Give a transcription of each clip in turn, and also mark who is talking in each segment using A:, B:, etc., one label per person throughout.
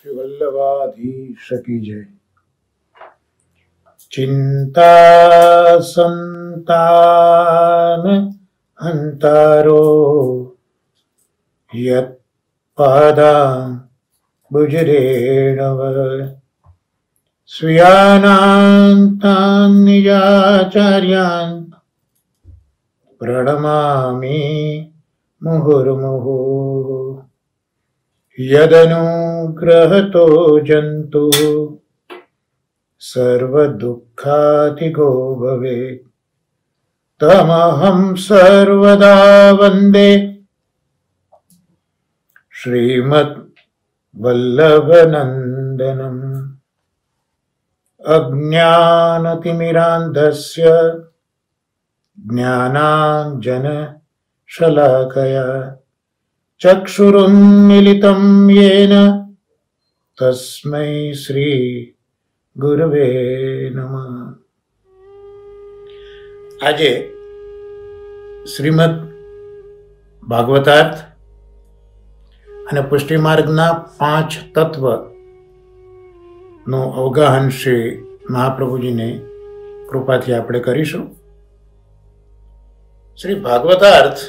A: श्री वल्लभाधीश की जय। चिंता संतान हंतारो यत्पादा बुजरेणव स्वीयानान्तान् निजाचार्यान् प्रणमामि मुहुर्मुहुः। यदनुग्रहतो जन्तु सर्वदुःखातिगो भवेत् तमहं सर्वदा वन्दे श्रीमद्वल्लभनन्दनम्। अज्ञानतिमिरान्धस्य ज्ञानाञ्जनशलाकया चक्षुरुन्मीलितं येन तस्मै श्री गुरवे नमः। આજે શ્રીમદ ભાગવતાર્થ અને પુષ્ટિ માર્ગના 5 તત્વ નું અવગાહન શ્રી મહાપ્રભુજીની કૃપાથી આપણે કરીશું. શ્રી ભાગવતાર્થ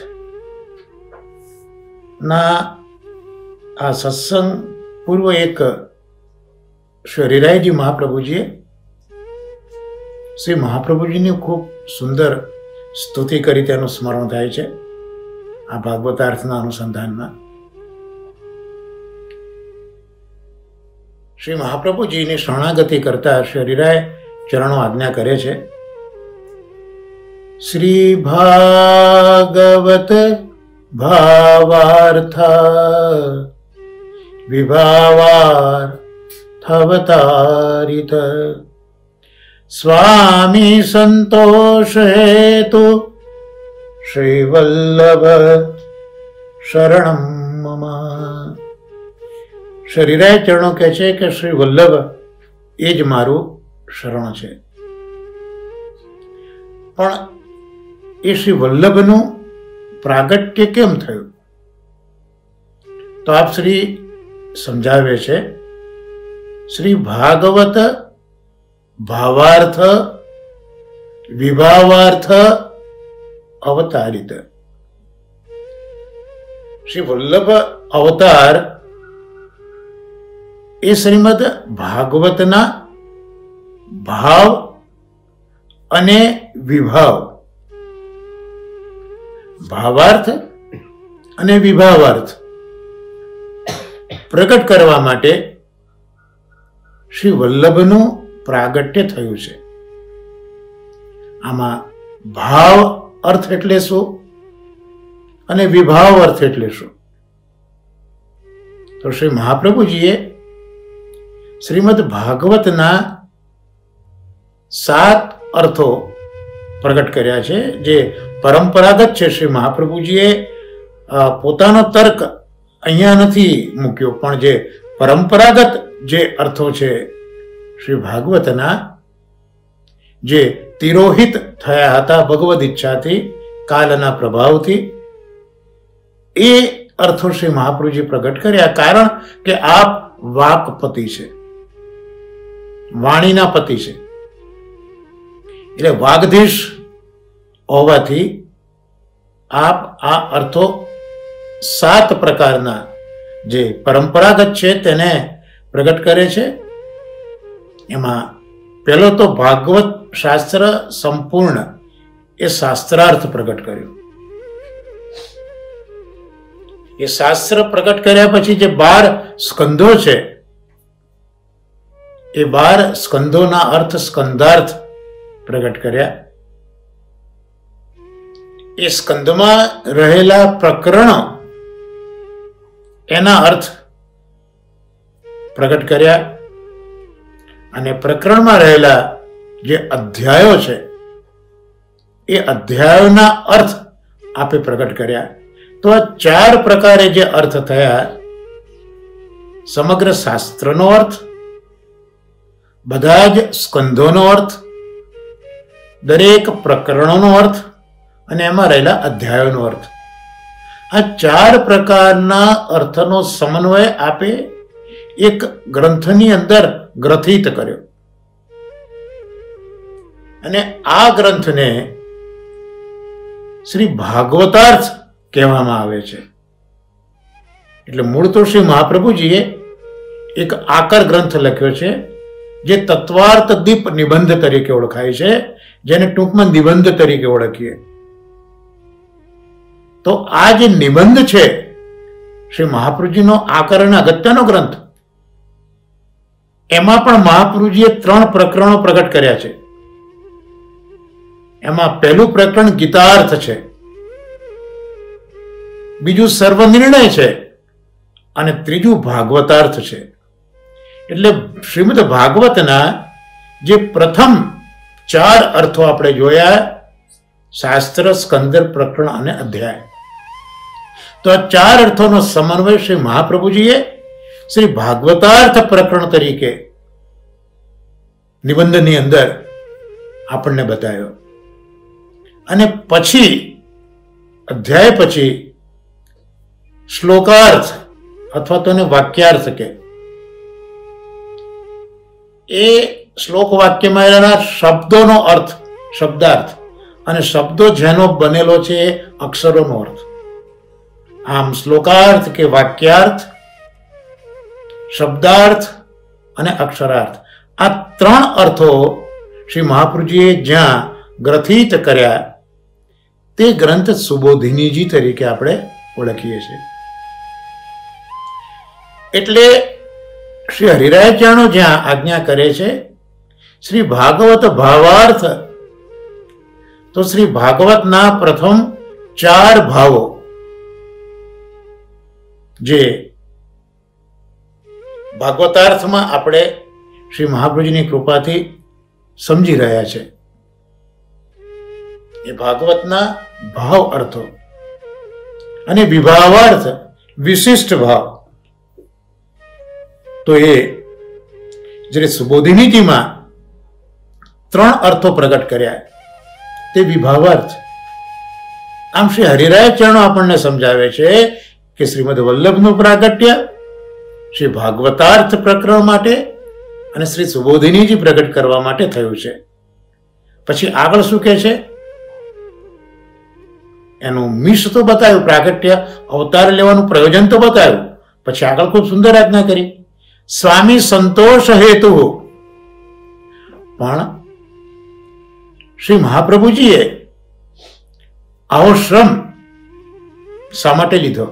A: ના આ સત્સંગ પૂર્વ એક શ્રી હરિરાયજી મહાપ્રભુજીએ શ્રી મહાપ્રભુજીની ખૂબ સુંદર સ્તુતિ કરી તેનું સ્મરણ થાય છે આ ભાગવતાર્થના અનુસંધાનમાં. શ્રી મહાપ્રભુજીની શરણાગતિ કરતા શ્રી હરિરાય ચરણો આજ્ઞા કરે છે. શ્રી ભાગવત ભાવાર્થા વિભાવાર્થવતારિત સ્વામી સંતોષ હેતુ શ્રી વલ્લભ શરણમ મમ. શરીરાય ચરણો કહે છે કે શ્રી વલ્લભ એ જ મારું શરણ છે. પણ એ શ્રી વલ્લભનું પ્રાગટ્ય કેમ થયું તો આપ શ્રી સમજાવે છે. શ્રી ભાગવત ભાવાર્થ વિભાવાર્થ અવતારિત. શ્રી વલ્લભ અવતાર એ શ્રીમદ ભાગવતના ભાવ અને વિભાવ, ભાવાર્થ અને વિભાવાર્થ પ્રગટ કરવા માટે શ્રી વલ્લભનું પ્રાગટ્ય થયું છે. આમાં ભાવ અર્થ એટલે શું અને વિભાવ અર્થ એટલે શું? તો શ્રી મહાપ્રભુજીએ શ્રીમદ ભાગવતના 7 અર્થો પ્રગટ કર્યા છે જે પરંપરાગત છે. શ્રી મહાપ્રભુજીએ પોતાનો તર્ક અહીંયા નથી મૂક્યો, પણ જે પરંપરાગત જે અર્થો છે શ્રી ભાગવતના, જે તિરોહિત થયા હતા ભગવદ ઈચ્છાથી, કાલના પ્રભાવથી, એ અર્થો શ્રી મહાપ્રભુજી પ્રગટ કર્યા. કારણ કે આપ વાકપતિ છે, વાણીના પતિ છે, એટલે વાગધીશ હોવાથી આપ આ અર્થો 7 પ્રકારના જે પરંપરાગત છે તેને પ્રગટ કરે છે. એમાં પહેલો તો ભાગવત શાસ્ત્ર સંપૂર્ણ એ શાસ્ત્રાર્થ પ્રગટ કર્યો. એ શાસ્ત્ર પ્રગટ કર્યા પછી જે 12 સ્કંધો છે એ 12 સ્કંધોના અર્થ સ્કંધાર્થ પ્રગટ કર્યા. એ સ્કંદમાં રહેલા પ્રકરણો એના અર્થ પ્રગટ કર્યા અને પ્રકરણમાં રહેલા જે અધ્યાયો છે એ અધ્યાયોના અર્થ આપે પ્રગટ કર્યા. તો આ 4 પ્રકારે જે અર્થ થયા, સમગ્ર શાસ્ત્રનો અર્થ, બધા જ સ્કંધોનો અર્થ, દરેક પ્રકરણોનો અર્થ અને એમાં રહેલા અધ્યાયોનો અર્થ, આ 4 પ્રકારના અર્થનો સમન્વય આપે એક ગ્રંથની અંદર ગ્રથિત કર્યો અને આ ગ્રંથને શ્રી ભાગવતાર્થ કહેવામાં આવે છે. એટલે મૂળ તો શ્રી મહાપ્રભુજીએ એક આકર ગ્રંથ લખ્યો છે જે તત્વાર્થ દીપ નિબંધ તરીકે ઓળખાય છે, જેને ટૂંકમાં નિબંધ તરીકે ઓળખીએ. તો આ જે નિબંધ છે શ્રી મહાપ્રભુજીનો આકર અને અગત્યનો ગ્રંથ, એમાં પણ મહાપ્રભુજીએ 3 પ્રકરણો પ્રગટ કર્યા છે. એમાં પહેલું પ્રકરણ ગીતાર્થ છે, બીજું સર્વનિર્ણય છે અને ત્રીજું ભાગવતાર્થ છે. એટલે શ્રીમદ ભાગવતના જે પ્રથમ 4 અર્થો આપણે જોયા, શાસ્ત્ર, સ્કંદર, પ્રકરણ અને અધ્યાય, તો આ 4 અર્થોનો સમન્વય શ્રી મહાપ્રભુજીએ શ્રી ભાગવતાર્થ પ્રકરણ તરીકે નિબંધની અંદર આપણને બતાવ્યો. અને પછી અધ્યાય પછી શ્લોકાર્થ અથવા તો એને વાક્યાર્થ કે, એ શ્લોક વાક્યમાં રહેલા શબ્દોનો અર્થ, શબ્દાર્થ, અને શબ્દો જેનો બનેલો છે એ અક્ષરોનો અર્થ. આમ શ્લોકાર્થ કે વાક્યાર્થ, શબ્દાર્થ અને અક્ષરાર્થ, આ 3 અર્થો શ્રી મહાપ્રભુજીએ જ્યાં ગ્રથિત કર્યા તે ગ્રંથ સુબોધિનીજી તરીકે આપણે ઓળખીએ છીએ. એટલે શ્રી હરિરાયચાણો જ્યાં આજ્ઞા કરે છે શ્રી ભાગવત ભાવાર્થ, તો શ્રી ભાગવતના પ્રથમ 4 ભાવો જે ભાગવતાર્થમાં આપણે શ્રી મહાપ્રભુજીની કૃપાથી સમજી રહ્યા છે, એ ભાગવતના ભાવ અર્થો અને વિભાવાર્થ, વિશિષ્ટ ભાવ, તો એ જે સુબોધિનીજીમાં 3 અર્થો પ્રગટ કર્યા તે વિભાવાર્થ. આમ શ્રી હરિરાયચરણો આપણને સમજાવે છે કે શ્રીમદ વલ્લભનું પ્રાગટ્ય શ્રી ભાગવતાર્થ પ્રકરણ માટે અને શ્રી સુબોધિનીજી પ્રગટ કરવા માટે થયું છે. પછી આગળ શું કહે છે, એનું મિશ તો બતાવ્યું, પ્રાગટ્ય અવતાર લેવાનું પ્રયોજન તો બતાવ્યું, પછી આગળ ખૂબ સુંદર આજ્ઞા કરી, સ્વામી સંતોષ હેતુ. પણ શ્રી મહાપ્રભુજીએ આવો શ્રમ શા માટે લીધો,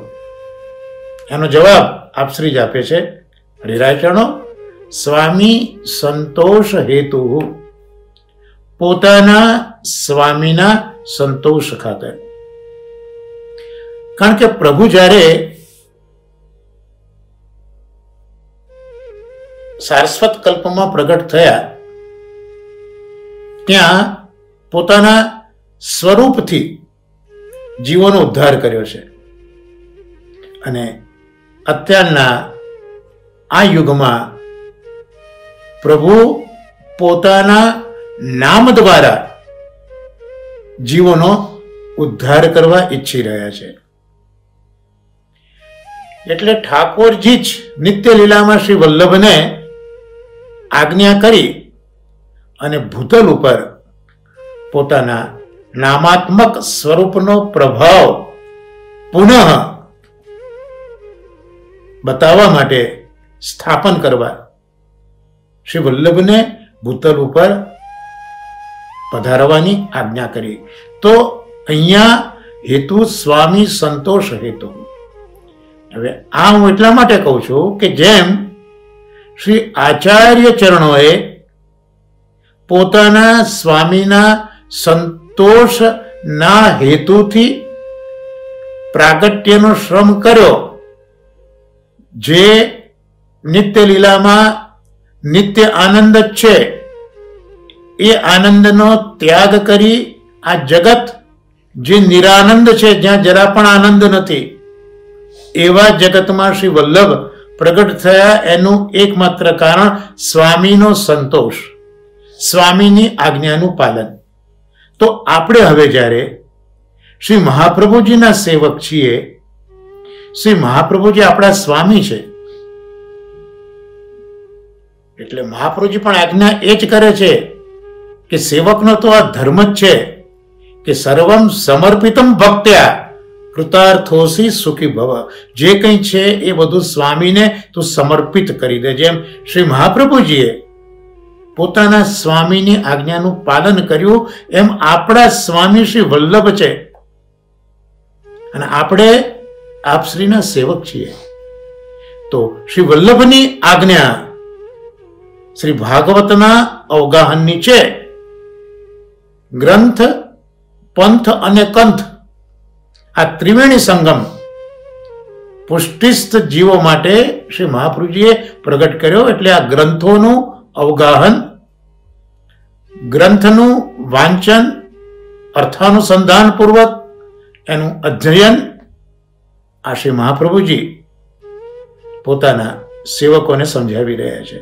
A: એનો જવાબ આપશ્રી જ આપે છે હરિરાયચરણો. સ્વામી સંતોષ હેતુ, પોતાના સ્વામીના સંતોષ ખાતર. કારણ કે પ્રભુ જ્યારે સારસ્વત કલ્પમાં પ્રગટ થયા ત્યાં પોતાના સ્વરૂપથી જીવોનો ઉદ્ધાર કર્યો છે. અને અત્યારના આ યુગમાં પ્રભુ પોતાના નામ દ્વારા જીવોનો ઉદ્ધાર કરવા ઈચ્છી રહ્યા છે. એટલે ઠાકોરજી જ નિત્ય લીલામાં શ્રી વલ્લભને આજ્ઞા કરી અને ભૂતલ ઉપર પોતાના નામાત્મક સ્વરૂપનો પ્રભાવ પુનઃ બતાવવા માટે સ્થાપન કરવા શ્રી વલ્લભને ભૂતલ ઉપર પધારવાની આજ્ઞા કરી. તો અહીંયા હેતુ સ્વામી સંતોષ હેતુ. હવે આ હું એટલા માટે કહું છું કે જેમ શ્રી આચાર્ય ચરણોએ પોતાના સ્વામીના સંતોષના હેતુથી પ્રાગટ્યનો શ્રમ કર્યો, જે નિત્ય લીલામાં નિત્ય આનંદ જ છે, એ આનંદનો ત્યાગ કરી આ જગત જે નિરાનંદ છે, જ્યાં જરા પણ આનંદ નથી, એવા જગતમાં શ્રી વલ્લભ પ્રગટ થયા. એનું એકમાત્ર કારણ સ્વામીનો સંતોષ, સ્વામીની આજ્ઞાનું પાલન. તો આપણે હવે જ્યારે શ્રી મહાપ્રભુજીના સેવક છીએ, શ્રી મહાપ્રભુજી આપણા સ્વામી છે, એટલે મહાપ્રભુજી પણ આજ્ઞા એ જ કરે છે કે સેવકનો તો આ ધર્મ જ છે કે સર્વમ સમર્પિતમ ભક્ત્યા કૃતાર્થોસી સુખી ભવ. જે કંઈ છે એ બધું સ્વામીને તું સમર્પિત કરી દે. જેમ શ્રી મહાપ્રભુજીએ પોતાના સ્વામીની આજ્ઞાનું પાલન કર્યું, એમ આપણા સ્વામી શ્રી વલ્લભ છે અને આપણે આપશ્રીના સેવક છીએ. તો શ્રી વલ્લભની આજ્ઞા શ્રી ભાગવતના અવગાહનની છે. ગ્રંથ, પંથ અને કંથ આ ત્રિવેણી સંગમ પુષ્ટિસ્થ જીવો માટે શ્રી મહાપ્રભુજીએ પ્રગટ કર્યો. એટલે આ ગ્રંથોનું અવગાહન, ગ્રંથનું વાંચન, અર્થાનુસંધાન પૂર્વક એનું અધ્યયન આ શ્રી મહાપ્રભુજી પોતાના સેવકોને સમજાવી રહ્યા છે.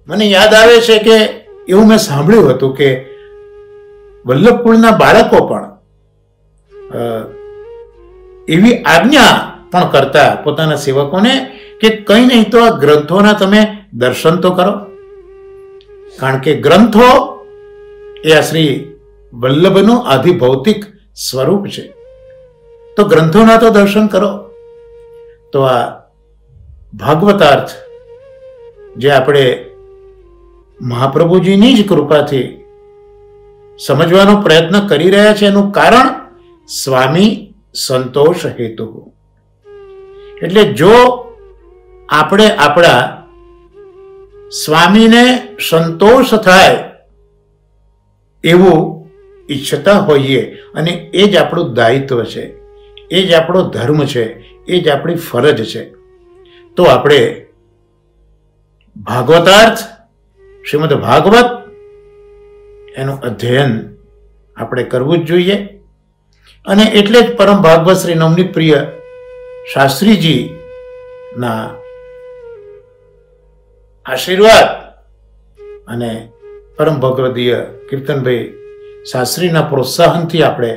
A: મને યાદ આવે છે કે એવું મેં સાંભળ્યું હતું કે વલ્લભકુળના બાળકો પણ એવી આજ્ઞા પણ કરતા પોતાના સેવકોને કે કંઈ નહીં તો આ ગ્રંથોના તમે દર્શન તો કરો, કારણ કે ગ્રંથો એ આ શ્રી વલ્લભનું આધિભૌતિક સ્વરૂપ છે. તો ગ્રંથોના તો દર્શન કરો. તો આ ભાગવતાર્થ જે આપણે મહાપ્રભુજીની જ કૃપાથી સમજવાનો પ્રયત્ન કરી રહ્યા છે, એનું કારણ સ્વામી સંતોષ હેતુ. એટલે જો આપણે આપણા સ્વામીને સંતોષ થાય એવું ઈચ્છતા હોઈએ, અને એ જ આપણું દાયિત્વ છે, એ જ આપણો ધર્મ છે, એ જ આપણી ફરજ છે, તો આપણે ભાગવતાર્થ, શ્રીમદ ભાગવત એનું અધ્યયન આપણે કરવું જ જોઈએ. અને એટલે જ પરમ ભાગવત શ્રી નવનીત પ્રિય શાસ્ત્રીજીના આશીર્વાદ અને પરમ ભગવદીય કીર્તનભાઈ શાસ્ત્રીના પ્રોત્સાહનથી આપણે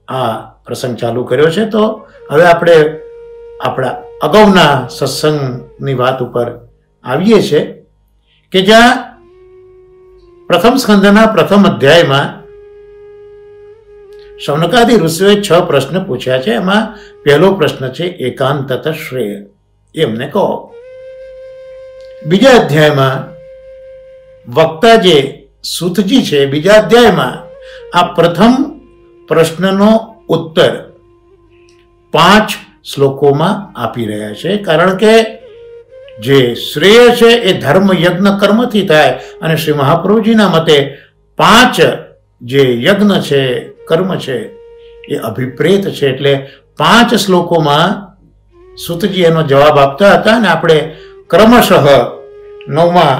A: આ પ્રસંગ ચાલુ કર્યો છે. તો હવે આપણે આપણા અગાઉના સત્સંગની વાત ઉપર આવીએ છીએ કે જ્યાં પ્રથમ સ્કંદના પ્રથમ અધ્યાયમાં શૌનકાદિ ઋષિઓએ 6 પ્રશ્ન પૂછ્યા છે. એમાં પહેલો પ્રશ્ન છે એકાંતત શ્રેય, એમને કહો. બીજા અધ્યાયમાં વક્તા જે સૂતજી છે, બીજા અધ્યાયમાં આ પ્રથમ પ્રશ્નનો ઉત્તર 5 શ્લોકોમાં આપી રહ્યા છે. કારણ કે જે શ્રેય છે એ ધર્મ યજ્ઞ કર્મથી થાય, અને શ્રી મહાપ્રભુજીના મતે 5 જે યજ્ઞ છે, કર્મ છે, એ અભિપ્રેત છે. એટલે 5 શ્લોકોમાં સૂતજી એનો જવાબ આપતા હતા, અને આપણે ક્રમશઃ 9મા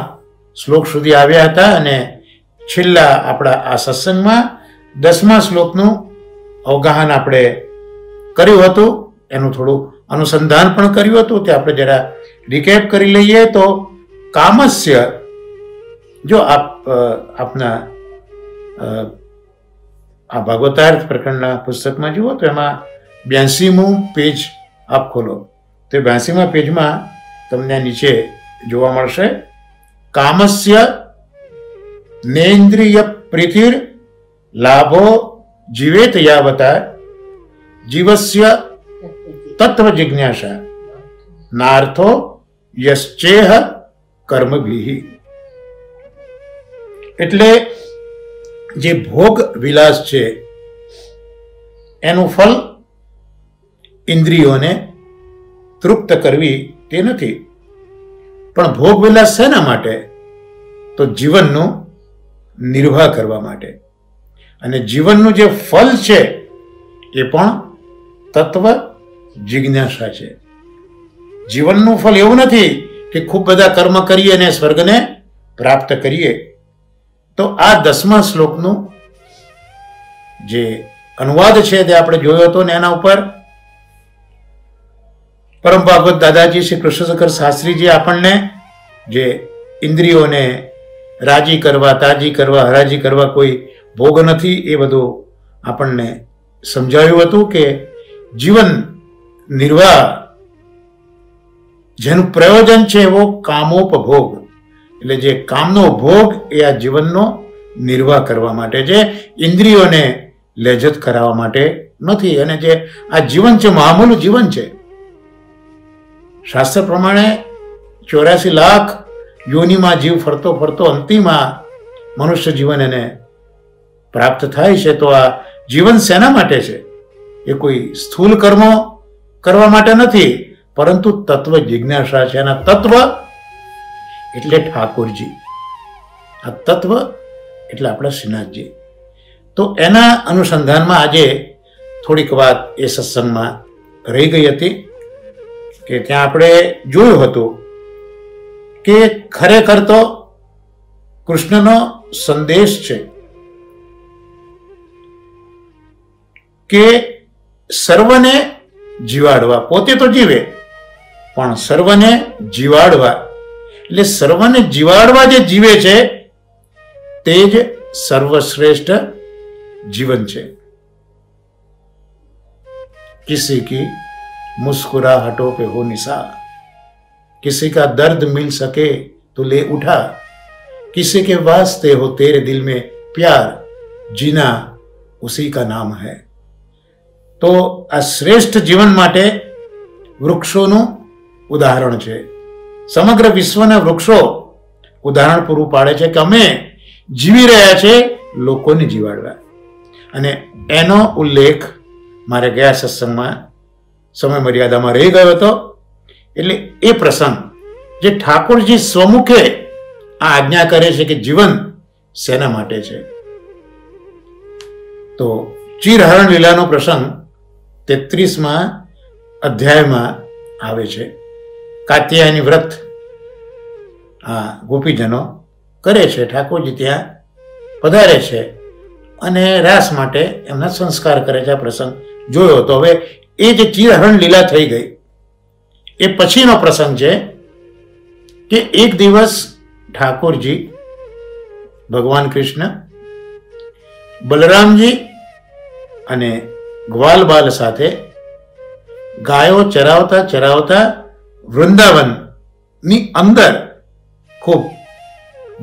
A: શ્લોક સુધી આવ્યા હતા, અને છેલ્લા આપણા આ સત્સંગમાં 10મા શ્લોકનું અવગાહન આપણે કર્યું હતું. એનું થોડું અનુસંધાન પણ કર્યું હતું, તે આપણે જરા રિકેપ કરી લઈએ. તો કામસ્ય, જો આપના આ ભાગવતાર્થ પ્રકરણના પુસ્તકમાં જુઓ તો એમાં 82મું પેજ આપ ખોલો તો 82મા પેજમાં તમને નીચે જોવા મળશે કામસ્ય નેન્દ્રિય પ્રીતિર લાભો જીવેત યાવતા જીવસ્ય તત્વ જિજ્ઞાસા નાર્થો યશ્ચેહ કર્મભિઃ. એટલે જે ભોગ વિલાસ છે એનું ફળ ઇન્દ્રિયોને તૃપ્ત કરવી તે નથી, પણ ભોગ વિલાસ શેના માટે? તો જીવનનું નિર્વાહ કરવા માટે. અને જીવનનું જે ફળ છે એ પણ તત્વ જિજ્ઞાસા છે. જીવનનું ફળ એવું નથી કે ખૂબ બધા કર્મ કરીએ અને સ્વર્ગને પ્રાપ્ત કરીએ. તો આ 10મા શ્લોકનું જે અનુવાદ છે તે આપણે જોયો હતો, ને એના ઉપર પરમ ભાગવત દાદાજી શ્રી કૃષ્ણશંકર શાસ્ત્રીજી આપણને જે ઇન્દ્રિયોને રાજી કરવા, તાજી કરવા, હરાજી કરવા કોઈ ભોગ નથી એ બધું આપણને સમજાવ્યું હતું કે જીવન નિર્વાહ જેનું પ્રયોજન છે એવો કામોપભોગ, એટલે જે કામનો ભોગ એ આ જીવનનો નિર્વાહ કરવા માટે છે, ઇન્દ્રિયોને લેજત કરાવવા માટે નથી. અને જે આ જીવન છે મામૂલું જીવન છે. શાસ્ત્ર પ્રમાણે 84 લાખ યોનિમાં જીવ ફરતો ફરતો અંતિમમાં મનુષ્ય જીવન એને પ્રાપ્ત થાય છે. તો આ જીવન શેના માટે છે? એ કોઈ સ્થૂલ કર્મો કરવા માટે નથી, પરંતુ તત્વ જિજ્ઞાસા છે. એના તત્વ એટલે ઠાકોરજી, આ તત્વ એટલે આપણા શ્રીનાથજી. તો એના અનુસંધાનમાં આજે થોડીક વાત એ સત્સંગમાં રહી ગઈ હતી કે ત્યાં આપણે જોયું હતું કે ખરેખર તો કૃષ્ણનો સંદેશ છે કે સર્વને જીવાડવા, પોતે તો જીવે પણ સર્વને જીવાડવા, એટલે સર્વને જીવાડવા જે જીવે છે તે જ સર્વશ્રેષ્ઠ जीवन છે. किसी की मुस्कुराहटों पे हो निसार, किसी का दर्द मिल सके तो ले उठा, किसी के वास्ते हो तेरे दिल में प्यार, जीना उसी का नाम है. તો આ શ્રેષ્ઠ જીવન માટે વૃક્ષોનું ઉદાહરણ છે. સમગ્ર વિશ્વના વૃક્ષો ઉદાહરણ પૂરું પાડે છે કે અમે જીવી રહ્યા છે લોકોને જીવાડવા. અને એનો ઉલ્લેખ મારે ગયા સત્સંગમાં સમય મર્યાદામાં રહી ગયો હતો. એટલે એ પ્રસંગ જે ઠાકોરજી સ્વમુખે આ આજ્ઞા કરે છે કે જીવન શેના માટે છે. તો ચિરહરણ લીલાનો પ્રસંગ 33મા અધ્યાયમાં આવે છે. કાત્યાયની વ્રત આ ગોપીજનો કરે છે, ઠાકોરજી ત્યાં પધારે છે અને રાસ માટે એમના સંસ્કાર કરે છે. આ પ્રસંગ જોયો હતો. હવે એ જે ચિરહરણ લીલા થઈ ગઈ એ પછીનો પ્રસંગ છે કે એક દિવસ ઠાકોરજી, ભગવાન કૃષ્ણ, બલરામજી અને ગ્વાલ બાલ સાથે ગાયો ચરાવતા ચરાવતા વૃંદાવનની અંદર ખૂબ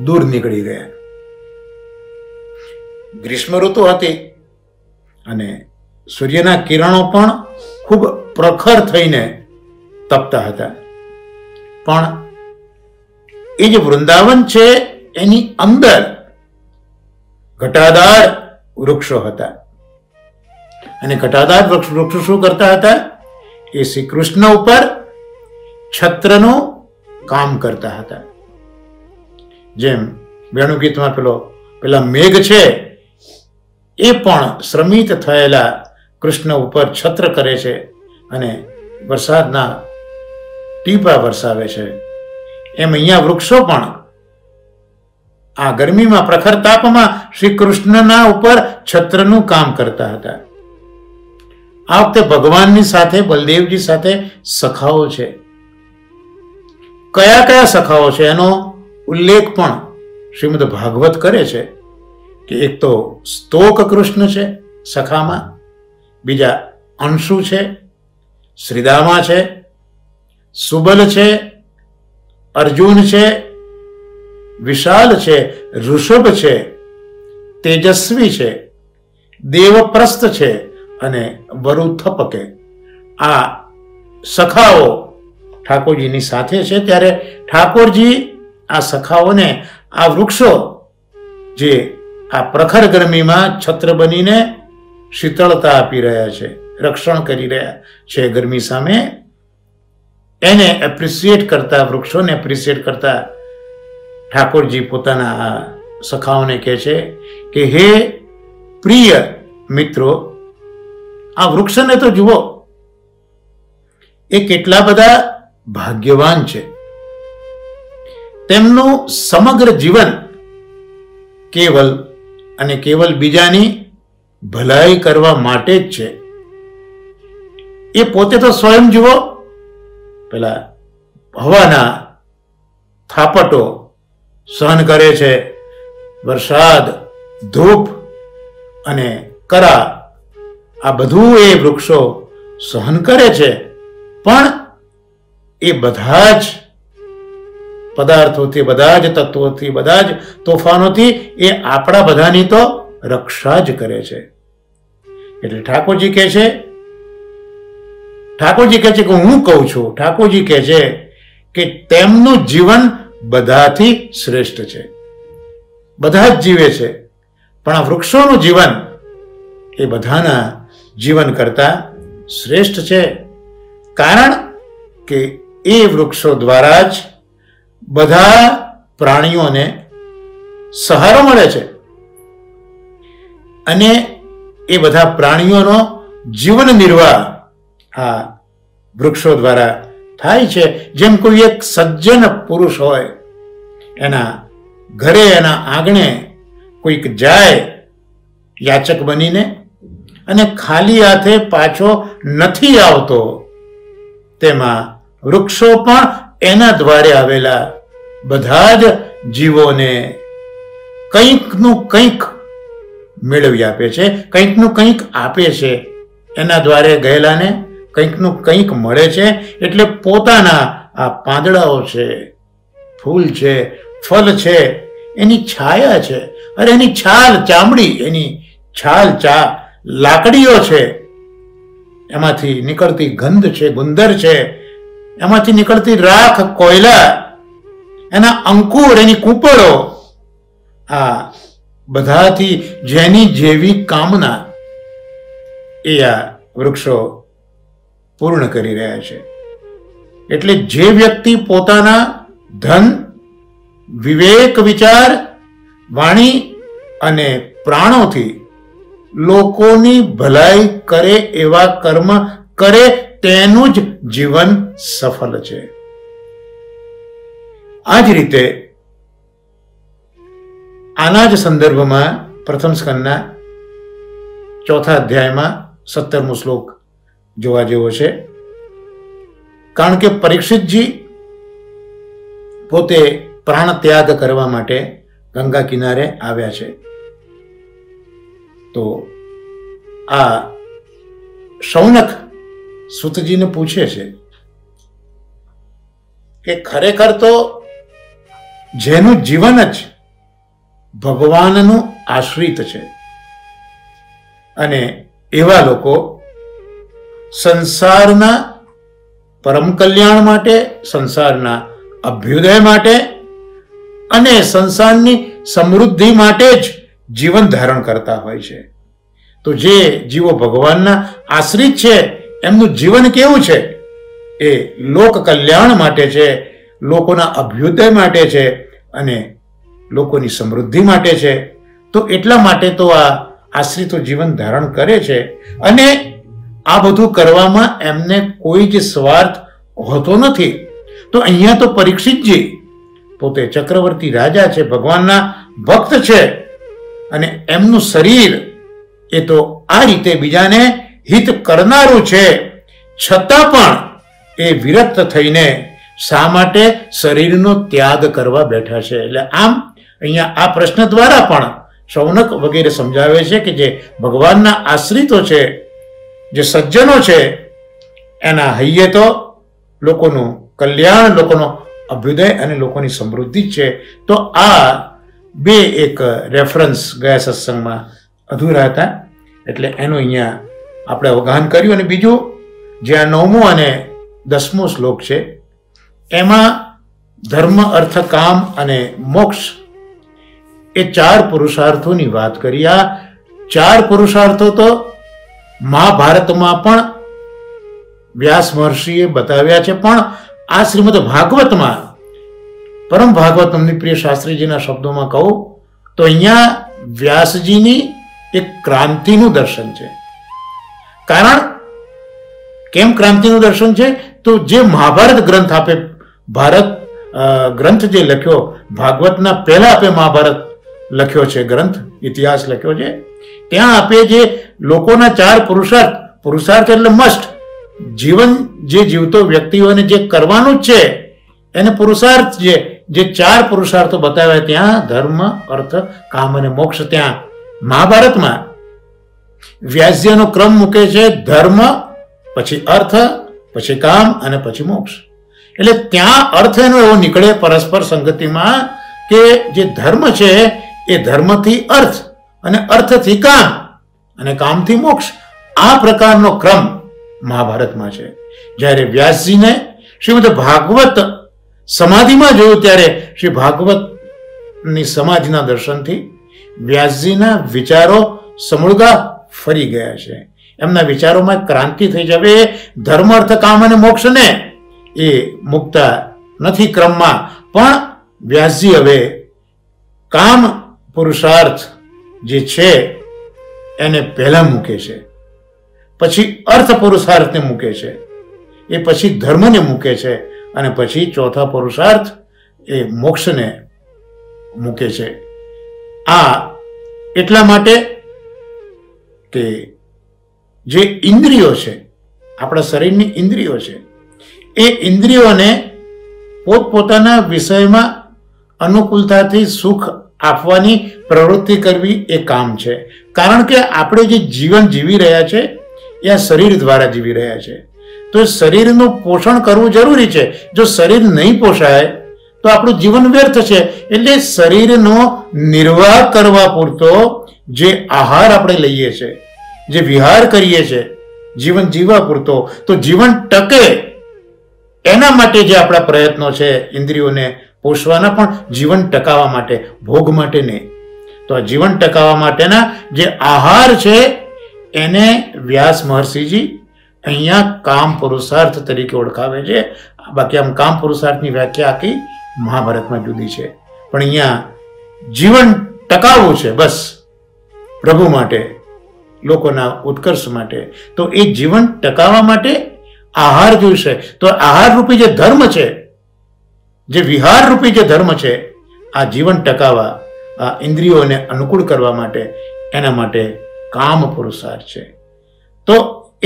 A: દૂર નીકળી ગયા. ગ્રીષ્મ ઋતુ હતી અને સૂર્યના કિરણો પણ ખૂબ પ્રખર થઈને તપતા હતા. પણ એ જે વૃંદાવન છે એની અંદર ઘટાદાર વૃક્ષો હતા. અને ઘટાદાર વૃક્ષો શું કરતા હતા? એ શ્રી કૃષ્ણ ઉપર છત્રનું કામ કરતા હતા. જેમ વેણુગીતમાં પેલા મેઘ છે એ પણ શ્રમિત થયેલા કૃષ્ણ ઉપર છત્ર કરે છે અને વરસાદના ટીપા વરસાવે છે. એમ અહીંયા વૃક્ષો પણ આ ગરમીમાં, પ્રખર તાપમાં શ્રી કૃષ્ણના ઉપર છત્રનું કામ કરતા હતા. આ વખતે ભગવાનની સાથે, બલદેવજી સાથે સખાઓ છે. કયા કયા સખાઓ છે એનો ઉલ્લેખ પણ શ્રીમદ ભાગવત કરે છે કે એક તો સ્તોક કૃષ્ણ છે સખામાં, બીજા અંશુ છે, શ્રીદામા છે, સુબલ છે, અર્જુન છે, વિશાલ છે, ઋષભ છે, તેજસ્વી છે, દેવપ્રસ્થ છે અને વરુથપકે. આ સખાઓ ઠાકોરજીની સાથે છે. ત્યારે ઠાકોરજી આ સખાઓને આ વૃક્ષો જે આ પ્રખર ગરમીમાં છત્ર બનીને શીતળતા આપી રહ્યા છે, રક્ષણ કરી રહ્યા છે ગરમી સામે, એને એપ્રિશિએટ કરતા, વૃક્ષોને એપ્રિશિએટ કરતા ઠાકોરજી પોતાના આ સખાઓને કહે છે કે હે પ્રિય મિત્રો, આ વૃક્ષને તો જુઓ, એ કેટલા બધા ભાગ્યવાન છે. તેમનું સમગ્ર જીવન કેવલ અને કેવલ બીજાની ભલાઈ કરવા માટે જ છે. એ પોતે તો સ્વયં જુઓ, પેલા હવાના થાપટો સહન કરે છે, વરસાદ, ધૂપ અને કરા, આ બધું એ વૃક્ષો સહન કરે છે. પણ એ બધા જ પદાર્થોથી, બધા જ તત્વોથી, બધા જ તોફાનોથી એ આપણા બધાની તો રક્ષા જ કરે છે. એટલે ઠાકોરજી કહે છે કે હું કહું છું, ઠાકોરજી કહે છે કે તેમનું જીવન બધાથી શ્રેષ્ઠ છે. બધા જ જીવે છે, પણ આ વૃક્ષોનું જીવન એ બધાના જીવન કરતા શ્રેષ્ઠ છે. કારણ કે એ વૃક્ષો દ્વારા જ બધા પ્રાણીઓને સહારો મળે છે અને એ બધા પ્રાણીઓનો જીવન નિર્વાહ આ વૃક્ષો દ્વારા થાય છે. જેમ કોઈ એક સજ્જન પુરુષ હોય, એના ઘરે, એના આંગણે કોઈક જાય યાચક બનીને અને ખાલી હાથે પાછો નથી આવતો, તેમાં વૃક્ષો પણ એના દ્વારે આવેલા બધા જ જીવોને કંઈકનું કંઈક મેળવી આપે છે, કંઈકનું કંઈક આપે છે. એના દ્વારે ગયેલાને કંઈકનું કંઈક મળે છે. એટલે પોતાના આ પાંદડાઓ છે, ફૂલ છે, ફળ છે, એની છાયા છે, અરે એની છાલ, ચામડી, એની છાલ, લાકડીઓ છે, એમાંથી નીકળતી ગંધ છે, ગુંદર છે, એમાંથી નીકળતી રાખ, કોયલા, એના અંકુર, એની કૂપળો, આ બધાથી જેની જેવી કામના એ આ વૃક્ષો પૂર્ણ કરી રહ્યા છે. એટલે જે વ્યક્તિ પોતાના ધન, વિવેક, વિચાર, વાણી અને પ્રાણોથી લોકોની ભલાઈ કરે એવા કર્મ કરે, તેનું જ જીવન સફળ છે. આ જ રીતે આના જ સંદર્ભમાં પ્રથમ સ્કંદના 4થા અધ્યાયમાં 17મો શ્લોક જોવા જેવો છે. કારણ કે પરીક્ષિતજી પોતે પ્રાણ ત્યાગ કરવા માટે ગંગા કિનારે આવ્યા છે. તો આ શૌનક સૂતજીને પૂછે છે કે ખરેખર તો જેનું જીવન જ ભગવાનનું આશ્રિત છે અને એવા લોકો સંસારના પરમ કલ્યાણ માટે, સંસારના અભ્યુદય માટે અને સંસારની સમૃદ્ધિ માટે જ જીવન ધારણ કરતા હોય છે. તો જે જીવો ભગવાનના આશ્રિત છે એમનું જીવન કેવું છે? એ લોક કલ્યાણ માટે છે, લોકોના અભ્યુદય માટે છે અને લોકોની સમૃદ્ધિ માટે છે. તો એટલા માટે તો આ આશ્રિતો જીવન ધારણ કરે છે અને આ બધું કરવામાં એમને કોઈ જ સ્વાર્થ હોતો નથી. તો અહીંયા તો પરીક્ષિતજી પોતે ચક્રવર્તી રાજા છે, ભગવાનના ભક્ત છે અને એમનું શરીર એ તો આ રીતે બીજાને હિત કરનારું છે, છતાં પણ એ વિરક્ત થઈને શા માટે શરીરનો ત્યાગ કરવા બેઠા છે? એટલે આમ અહીંયા આ પ્રશ્ન દ્વારા પણ શૌનક વગેરે સમજાવે છે કે જે ભગવાનના આશ્રિતો છે, જે સજ્જનો છે, એના હૈયે તો લોકોનું કલ્યાણ, લોકોનો અભ્યુદય અને લોકોની સમૃદ્ધિ છે. તો આ બે એક રેફરન્સ ગયા સત્સંગમાં અધૂરા હતા, એટલે એનું અહીંયા આપણે અવગાહન કર્યું. અને બીજું જે આ 9મો અને 10મો શ્લોક છે એમાં ધર્મ, અર્થ, કામ અને મોક્ષ એ 4 પુરુષાર્થોની વાત કરી. આ 4 પુરુષાર્થો તો મહાભારતમાં પણ વ્યાસ મહર્ષિએ બતાવ્યા છે, પણ આ શ્રીમદ ભાગવતમાં, પરમ ભાગવત અમની પ્રિય શાસ્ત્રીજીના શબ્દોમાં કહું તો અહીંયા વ્યાસજીની એક ક્રાંતિનું દર્શન છે. કારણ કેમ ક્રાંતિનું દર્શન છે? તો જે મહાભારત ગ્રંથ આપે, ભારત ગ્રંથ જે લખ્યો, ભાગવતના પહેલા આપે મહાભારત લખ્યો છે, ગ્રંથ ઇતિહાસ લખ્યો છે, ત્યાં આપે જે લોકોના 4 પુરુષાર્થ, પુરુષાર્થ એટલે મસ્ટ, જીવન જે જીવતો વ્યક્તિઓને જે કરવાનું જ છે એને પુરુષાર્થ, જે 4 પુરુષાર્થો બતાવ્યા ત્યાં ધર્મ, અર્થ, કામ અને મોક્ષ. ત્યાં મહાભારતમાં વ્યાસજીનો ક્રમ મૂકે છે ધર્મ, પછી અર્થ, પછી કામ અને પછી મોક્ષ. એટલે ત્યાં અર્થ એનો એવો નીકળે પરસ્પર સંગતિમાં કે જે ધર્મ છે એ ધર્મથી અર્થ અને અર્થથી કામ અને કામથી મોક્ષ, આ પ્રકારનો ક્રમ મહાભારતમાં છે. જ્યારે વ્યાસજીને શ્રીમદ ભાગવત સમાધિમાં જોયું ત્યારે શ્રી ભાગવતની સમાધિના દર્શનથી વ્યાસજીના વિચારો સમૂળગા ફરી ગયા છે. એમના વિચારોમાં ક્રાંતિ થઈ જવે. ધર્મ અર્થ કામ અને મોક્ષને એ મુકતા નથી ક્રમમાં, પણ વ્યાસજી હવે કામ પુરુષાર્થ જે છે એને પહેલા મૂકે છે, પછી અર્થ પુરુષાર્થને મૂકે છે, એ પછી ધર્મને મૂકે છે, અને પછી ચોથા પુરુષાર્થ એ મોક્ષને મૂકે છે. આ એટલા માટે કે જે ઇન્દ્રિયો છે, આપણા શરીરની ઇન્દ્રિયો છે, એ ઇન્દ્રિયોને પોતપોતાના વિષયમાં અનુકૂળતાથી સુખ આપવાની પ્રવૃત્તિ કરવી એ કામ છે. કારણ કે આપણે જે જીવન જીવી રહ્યા છે એ આ શરીર દ્વારા જીવી રહ્યા છે, તો શરીરનું પોષણ કરવું જરૂરી છે. જો શરીર નહીં પોષાય તો આપણું જીવન વ્યર્થ છે. એટલે શરીરનો નિર્વાહ કરવા પૂરતો જે આહાર આપણે લઈએ છીએ, જે વિહાર કરીએ છીએ જીવન જીવવા પૂરતો, તો જીવન ટકે એના માટે જે આપણા પ્રયત્નો છે ઇન્દ્રિયોને પોષવાના, પણ જીવન ટકાવવા માટે, ભોગ માટે નહીં. તો આ જીવન ટકાવવા માટેના જે આહાર છે એને વ્યાસ મહર્ષિજી અહીંયા કામ પુરુષાર્થ તરીકે ઓળખાવે છે. બાકી આમ કામ પુરુષાર્થની વ્યાખ્યા આખી મહાભારતમાં જુદી છે, પણ અહીંયા જીવન ટકાવવું છે બસ પ્રભુ માટે, લોકોના ઉત્કર્ષ માટે. તો એ જીવન ટકાવવા માટે આહાર જોઈશે. તો આહાર રૂપી જે ધર્મ છે, જે વિહાર રૂપી જે ધર્મ છે, આ જીવન ટકાવવા, આ ઇન્દ્રિયોને અનુકૂળ કરવા માટે, એના માટે કામ પુરુષાર્થ છે. તો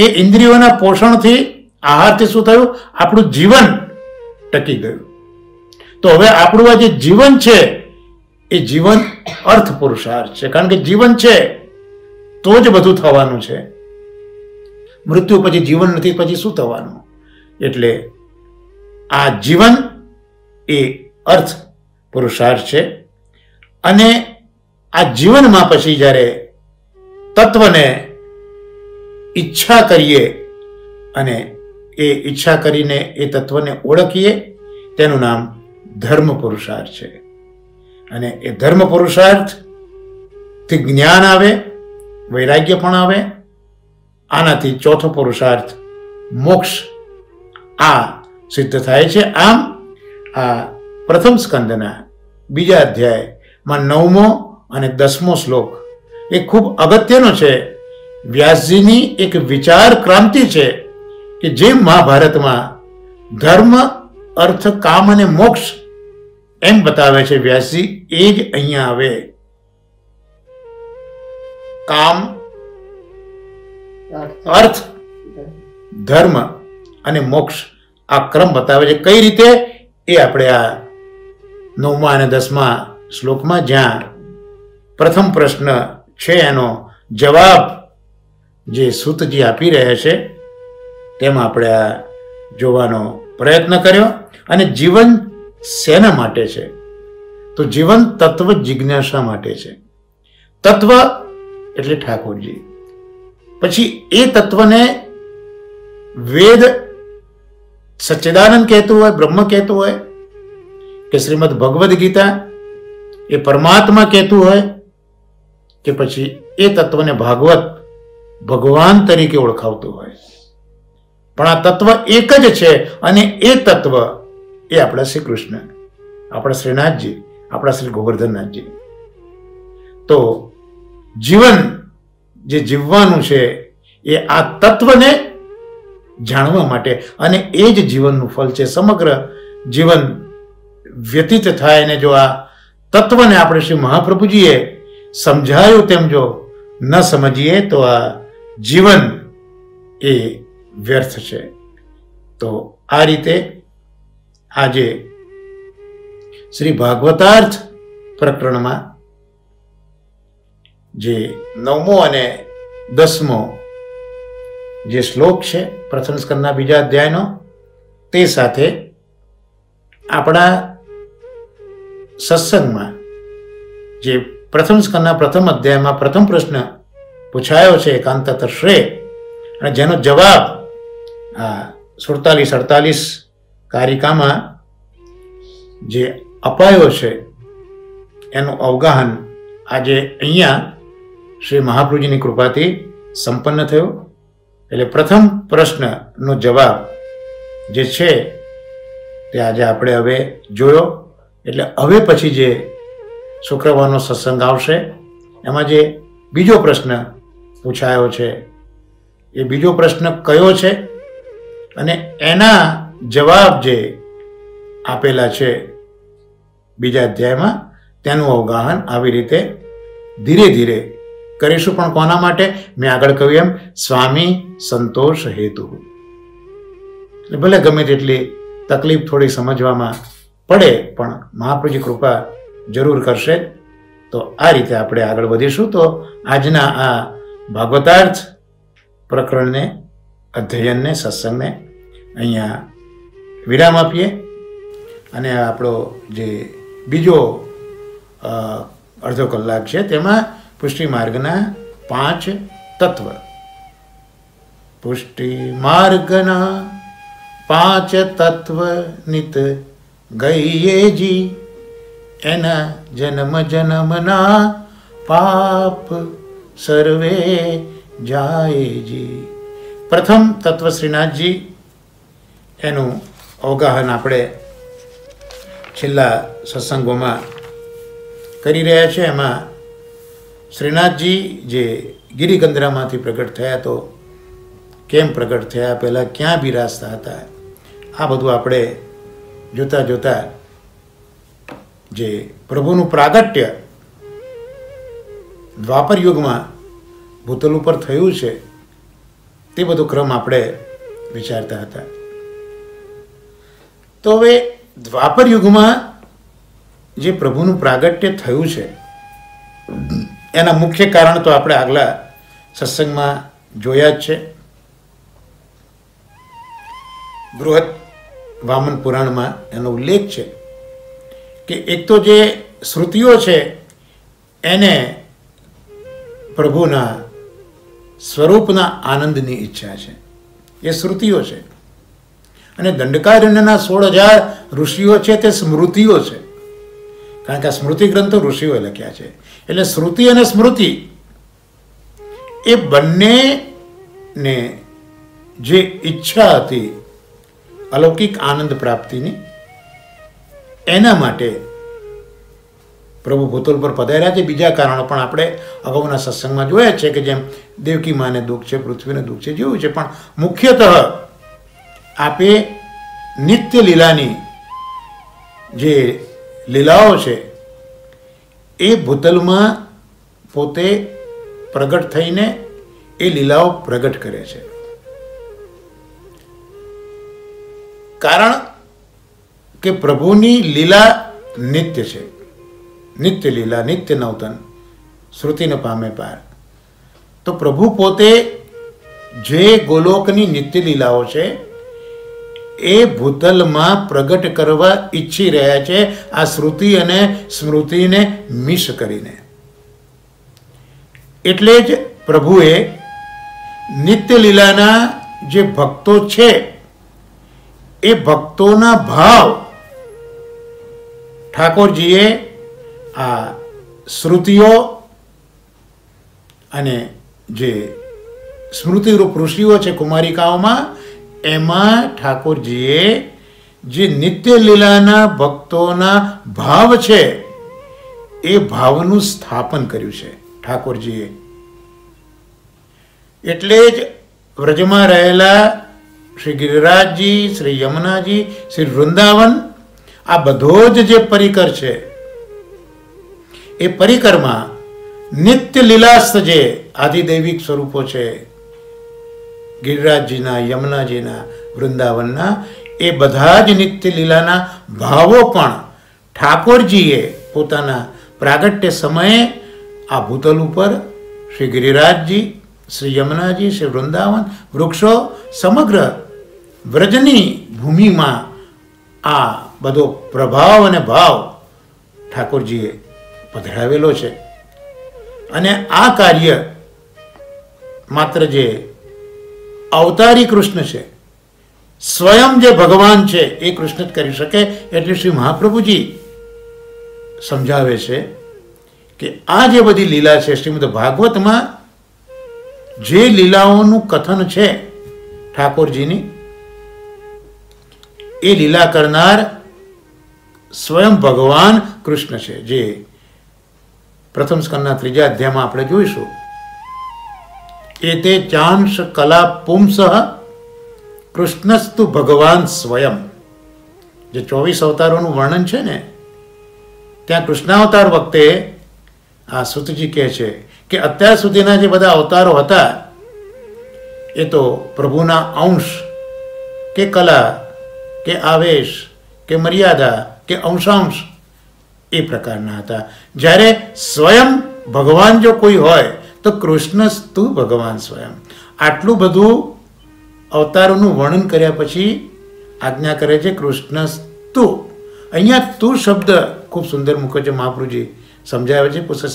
A: એ ઇન્દ્રિયોના પોષણથી, આહારથી શું થયું? આપણું જીવન ટકી ગયું. તો હવે આપણું આ જે જીવન છે એ જીવન અર્થ પુરુષાર્થ છે. કારણ કે જીવન છે તો જ બધું થવાનું છે. મૃત્યુ પછી જીવન નથી, પછી શું થવાનું? એટલે આ જીવન એ અર્થ પુરુષાર્થ છે. અને આ જીવનમાં પછી જ્યારે તત્વને ઈચ્છા કરીએ અને એ ઈચ્છા કરીને એ તત્વને ઓળખીએ, તેનું નામ ધર્મ પુરુષાર્થ છે. અને એ ધર્મ પુરુષાર્થથી જ્ઞાન આવે, વૈરાગ્ય પણ આવે. આનાથી ચોથો પુરુષાર્થ મોક્ષ આ સિદ્ધ થાય છે. આમ આ પ્રથમ સ્કંદના બીજા અધ્યાયમાં 9મો અને 10મો શ્લોક એ ખૂબ અગત્યનો છે. વ્યાસજીની એક વિચાર ક્રાંતિ છે કે જે મહાભારતમાં ધર્મ, અર્થ, કામ અને મોક્ષ એમ બતાવે છે વ્યાસજી, એ જ અહીંયા આવે. કામ, અર્થ, ધર્મ અને મોક્ષ આ ક્રમ બતાવે છે. કઈ રીતે? એ આપણે આ 9મા અને 10મા શ્લોકમાં, જ્યાં પ્રથમ પ્રશ્ન છે એનો જવાબ જે સૂતજી આપી રહ્યા છે તેમાં આપણે આ જોવાનો પ્રયત્ન કર્યો. અને જીવન શેના માટે છે? તો જીવન તત્વ જિજ્ઞાસા માટે છે. તત્વ એટલે ઠાકોરજી. પછી એ તત્વને વેદ સચ્ચિદાનંદ કહેતું હોય, બ્રહ્મ કહેતું હોય, કે શ્રીમદ ભગવદ્ ગીતા એ પરમાત્મા કહેતું હોય, કે પછી એ તત્વને ભાગવત ભગવાન તરીકે ઓળખાવતું હોય, પણ આ તત્વ એક જ છે. અને એ તત્વ એ આપણા શ્રી કૃષ્ણ, આપણા શ્રીનાથજી, આપણા શ્રી ગોવર્ધનનાથજી. તો જીવન જે જીવવાનું છે એ આ તત્વને જાણવા માટે, અને એ જ જીવનનું ફળ છે. સમગ્ર જીવન વ્યતીત થાય ને જો આ તત્વને આપણે શ્રી મહાપ્રભુજીએ સમજાયું તેમ જો ન સમજીએ તો આ જીવન એ વ્યર્થ છે. તો આ રીતે આજે શ્રી ભાગવતાર્થ પ્રકરણમાં જે 9મો અને 10મો જે શ્લોક છે પ્રથમ સ્કંદના બીજા અધ્યાયનો, તે સાથે આપણા સત્સંગમાં જે પ્રથમ સ્કંદના પ્રથમ અધ્યાયમાં પ્રથમ પ્રશ્ન પૂછાયો છે એકાંતતર શ્રેય, અને જેનો જવાબ આ 47-48 કારિકામાં જે અપાયો છે એનું અવગાહન આજે અહીંયા શ્રી મહાપ્રભુજીની કૃપાથી સંપન્ન થયો. એટલે પ્રથમ પ્રશ્નનો જવાબ જે છે તે આજે આપણે હવે જોયો. એટલે હવે પછી જે શુક્રવારનો સત્સંગ આવશે એમાં જે બીજો પ્રશ્ન પૂછાયો છે એ બીજો પ્રશ્ન કયો છે અને એના જવાબ જે આપેલા છે બીજા અધ્યાયમાં તેનું અવગાહન આવી રીતે ધીરે ધીરે કરીશું. પણ કોના માટે? મેં આગળ કહ્યું એમ સ્વામી સંતોષ હેતુ. એટલે ભલે ગમે તેટલી તકલીફ થોડી સમજવામાં પડે પણ મહાપ્રભુજી કૃપા જરૂર કરશે. તો આ રીતે આપણે આગળ વધીશું. તો આજના આ ભાગવતાર્થ પ્રકરણને, અધ્યયનને, સત્સંગને અહીંયા વિરામ આપીએ અને આપણો જે બીજો અડધો કલાક છે તેમાં પુષ્ટિ માર્ગના 5 તત્વ, પુષ્ટિ માર્ગના 5 તત્વ નિત ગઈએજી, એના જન્મ જન્મના પાપ સર્વે જાયજી. પ્રથમ તત્વ શ્રીનાથજી, એનું અવગાહન આપણે છેલ્લા સત્સંગોમાં કરી રહ્યા છે. એમાં શ્રીનાથજી જે ગિરિકંદરામાંથી પ્રગટ થયા, તો કેમ પ્રગટ થયા, પહેલાં ક્યાં બિરાજતા હતા, આ બધું આપણે જોતા જોતા જે પ્રભુનું પ્રાગટ્ય દ્વાપર યુગમાં ભૂતલ ઉપર થયું છે તે બધો ક્રમ આપણે વિચારતા હતા. તો હવે દ્વાપર યુગમાં જે પ્રભુનું પ્રાગટ્ય થયું છે એના મુખ્ય કારણ તો આપણે આગલા સત્સંગમાં જોયા જ છે. બૃહદ વામન પુરાણમાં એનો ઉલ્લેખ છે કે એક તો જે શ્રુતિઓ છે એને પ્રભુના સ્વરૂપના આનંદની ઈચ્છા છે, એ શ્રુતિઓ છે. અને દંડકારણ્યના 16,000 ઋષિઓ છે તે સ્મૃતિઓ છે, કારણ કે આ સ્મૃતિ ગ્રંથો ઋષિઓએ લખ્યા છે. એટલે શ્રુતિ અને સ્મૃતિ એ બંનેને જે ઈચ્છા હતી અલૌકિક આનંદ પ્રાપ્તિની, એના માટે પ્રભુ ભૂતલ પર પધાર્યા છે. બીજા કારણો પણ આપણે અગાઉના સત્સંગમાં જોયા છે કે જેમ દેવકી માને દુઃખ છે, પૃથ્વીને દુઃખ છે, જેવું છે. પણ મુખ્યતઃ આપે નિત્ય લીલાની જે લીલાઓ છે એ ભૂતલમાં પોતે પ્રગટ થઈને એ લીલાઓ પ્રગટ કરે છે. કારણ કે પ્રભુની લીલા નિત્ય છે, નિત્ય લીલા, નિત્ય નવતન, શ્રુતિને પામે પાર. તો પ્રભુ પોતે જે ગોલોકની નિત્ય લીલાઓ છે એ ભૂતલમાં પ્રગટ કરવા ઈચ્છી રહ્યા છે, આ શ્રુતિ અને સ્મૃતિને મિસ કરીને. એટલે જ પ્રભુએ નિત્ય લીલાના જે ભક્તો છે એ ભક્તોના ભાવ ઠાકોરજીએ આ શ્રુતિઓ અને જે સ્મૃતિરૂપ ઋષિઓ છે કુમારિકાઓમાં, એમાં ઠાકોરજીએ જે નિત્ય લીલાના ભક્તોના ભાવ છે એ ભાવનું સ્થાપન કર્યું છે ઠાકોરજીએ. એટલે જ વ્રજમાં રહેલા શ્રી ગિરિરાજજી, શ્રી યમુનાજી, શ્રી વૃંદાવન, આ બધો જ જે પરિકર છે એ પરિકરમાં નિત્ય લીલાસ્થ જે આદિદૈવિક સ્વરૂપો છે ગિરિરાજજીના, યમુનાજીના, વૃંદાવનના, એ બધા જ નિત્ય લીલાના ભાવો પણ ઠાકોરજીએ પોતાના પ્રાગટ્ય સમયે આ ભૂતલ ઉપર શ્રી ગિરિરાજજી, શ્રી યમુનાજી, શ્રી વૃંદાવન, વૃક્ષો, સમગ્ર વ્રજની ભૂમિમાં આ બધો પ્રભાવ અને ભાવ ઠાકોરજીએ પધરાવેલો છે. અને આ કાર્ય માત્ર જે અવતારી કૃષ્ણ છે, સ્વયં જે ભગવાન છે એ કૃષ્ણ જ કરી શકે. એટલે શ્રી મહાપ્રભુજી સમજાવે છે કે આ જે બધી લીલા છે, શ્રીમદ ભાગવતમાં જે લીલાઓનું કથન છે ઠાકોરજીની, એ લીલા કરનાર સ્વયં ભગવાન કૃષ્ણ છે. જે પ્રથમ સ્કંદના 3જા અધ્યાયમાં આપણે જોઈશું. એતે ચાંશ કલા પુંસઃ કૃષ્ણસ્તુ ભગવાન સ્વયં. જે 24 અવતારોનું વર્ણન છે ને, ત્યાં કૃષ્ણાવતાર વખતે આ સુતજી કહે છે કે અત્યાર સુધીના જે બધા અવતારો હતા એ તો પ્રભુના અંશ કે કલા કે આવેશ કે મર્યાદા કે અંશાંશ એ પ્રકારના હતા. જ્યારે સ્વયં ભગવાન જો કોઈ હોય તો કૃષ્ણસ્તુ ભગવાન સ્વયં. આટલું બધું અવતારોનું વર્ણન કર્યા પછી આજ્ઞા કરે છે કૃષ્ણસ્તુ. અહીંયા તું શબ્દ ખૂબ સુંદર મૂક્યો છે, મહાપ્રભુજી સમજાવે છે. પુસ્તક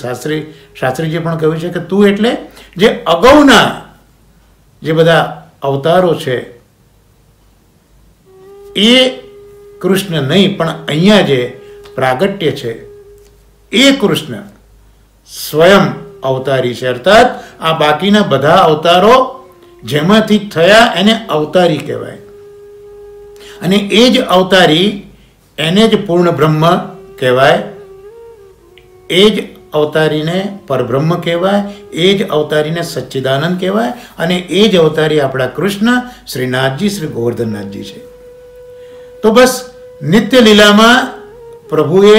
A: શાસ્ત્રીજી પણ કહ્યું છે કે તું એટલે જે અગાઉના જે બધા અવતારો છે એ કૃષ્ણ નહીં, પણ અહીંયા જે પ્રાગટ્ય છે એ કૃષ્ણ સ્વયં અવતારી છે. અર્થાત આ બાકીના બધા અવતારો જેમાંથી થયા એને અવતારી કહેવાય. અને એ જ અવતારી એને જ પૂર્ણ બ્રહ્મ કહેવાય. એ જ અવતારીને પરબ્રહ્મ કહેવાય. એ જ અવતારીને સચ્ચિદાનંદ કહેવાય. અને એ જ અવતારી આપણા કૃષ્ણ શ્રીનાથજી, શ્રી ગોવર્ધનનાથજી છે. તો બસ નિત્ય લીલામાં પ્રભુએ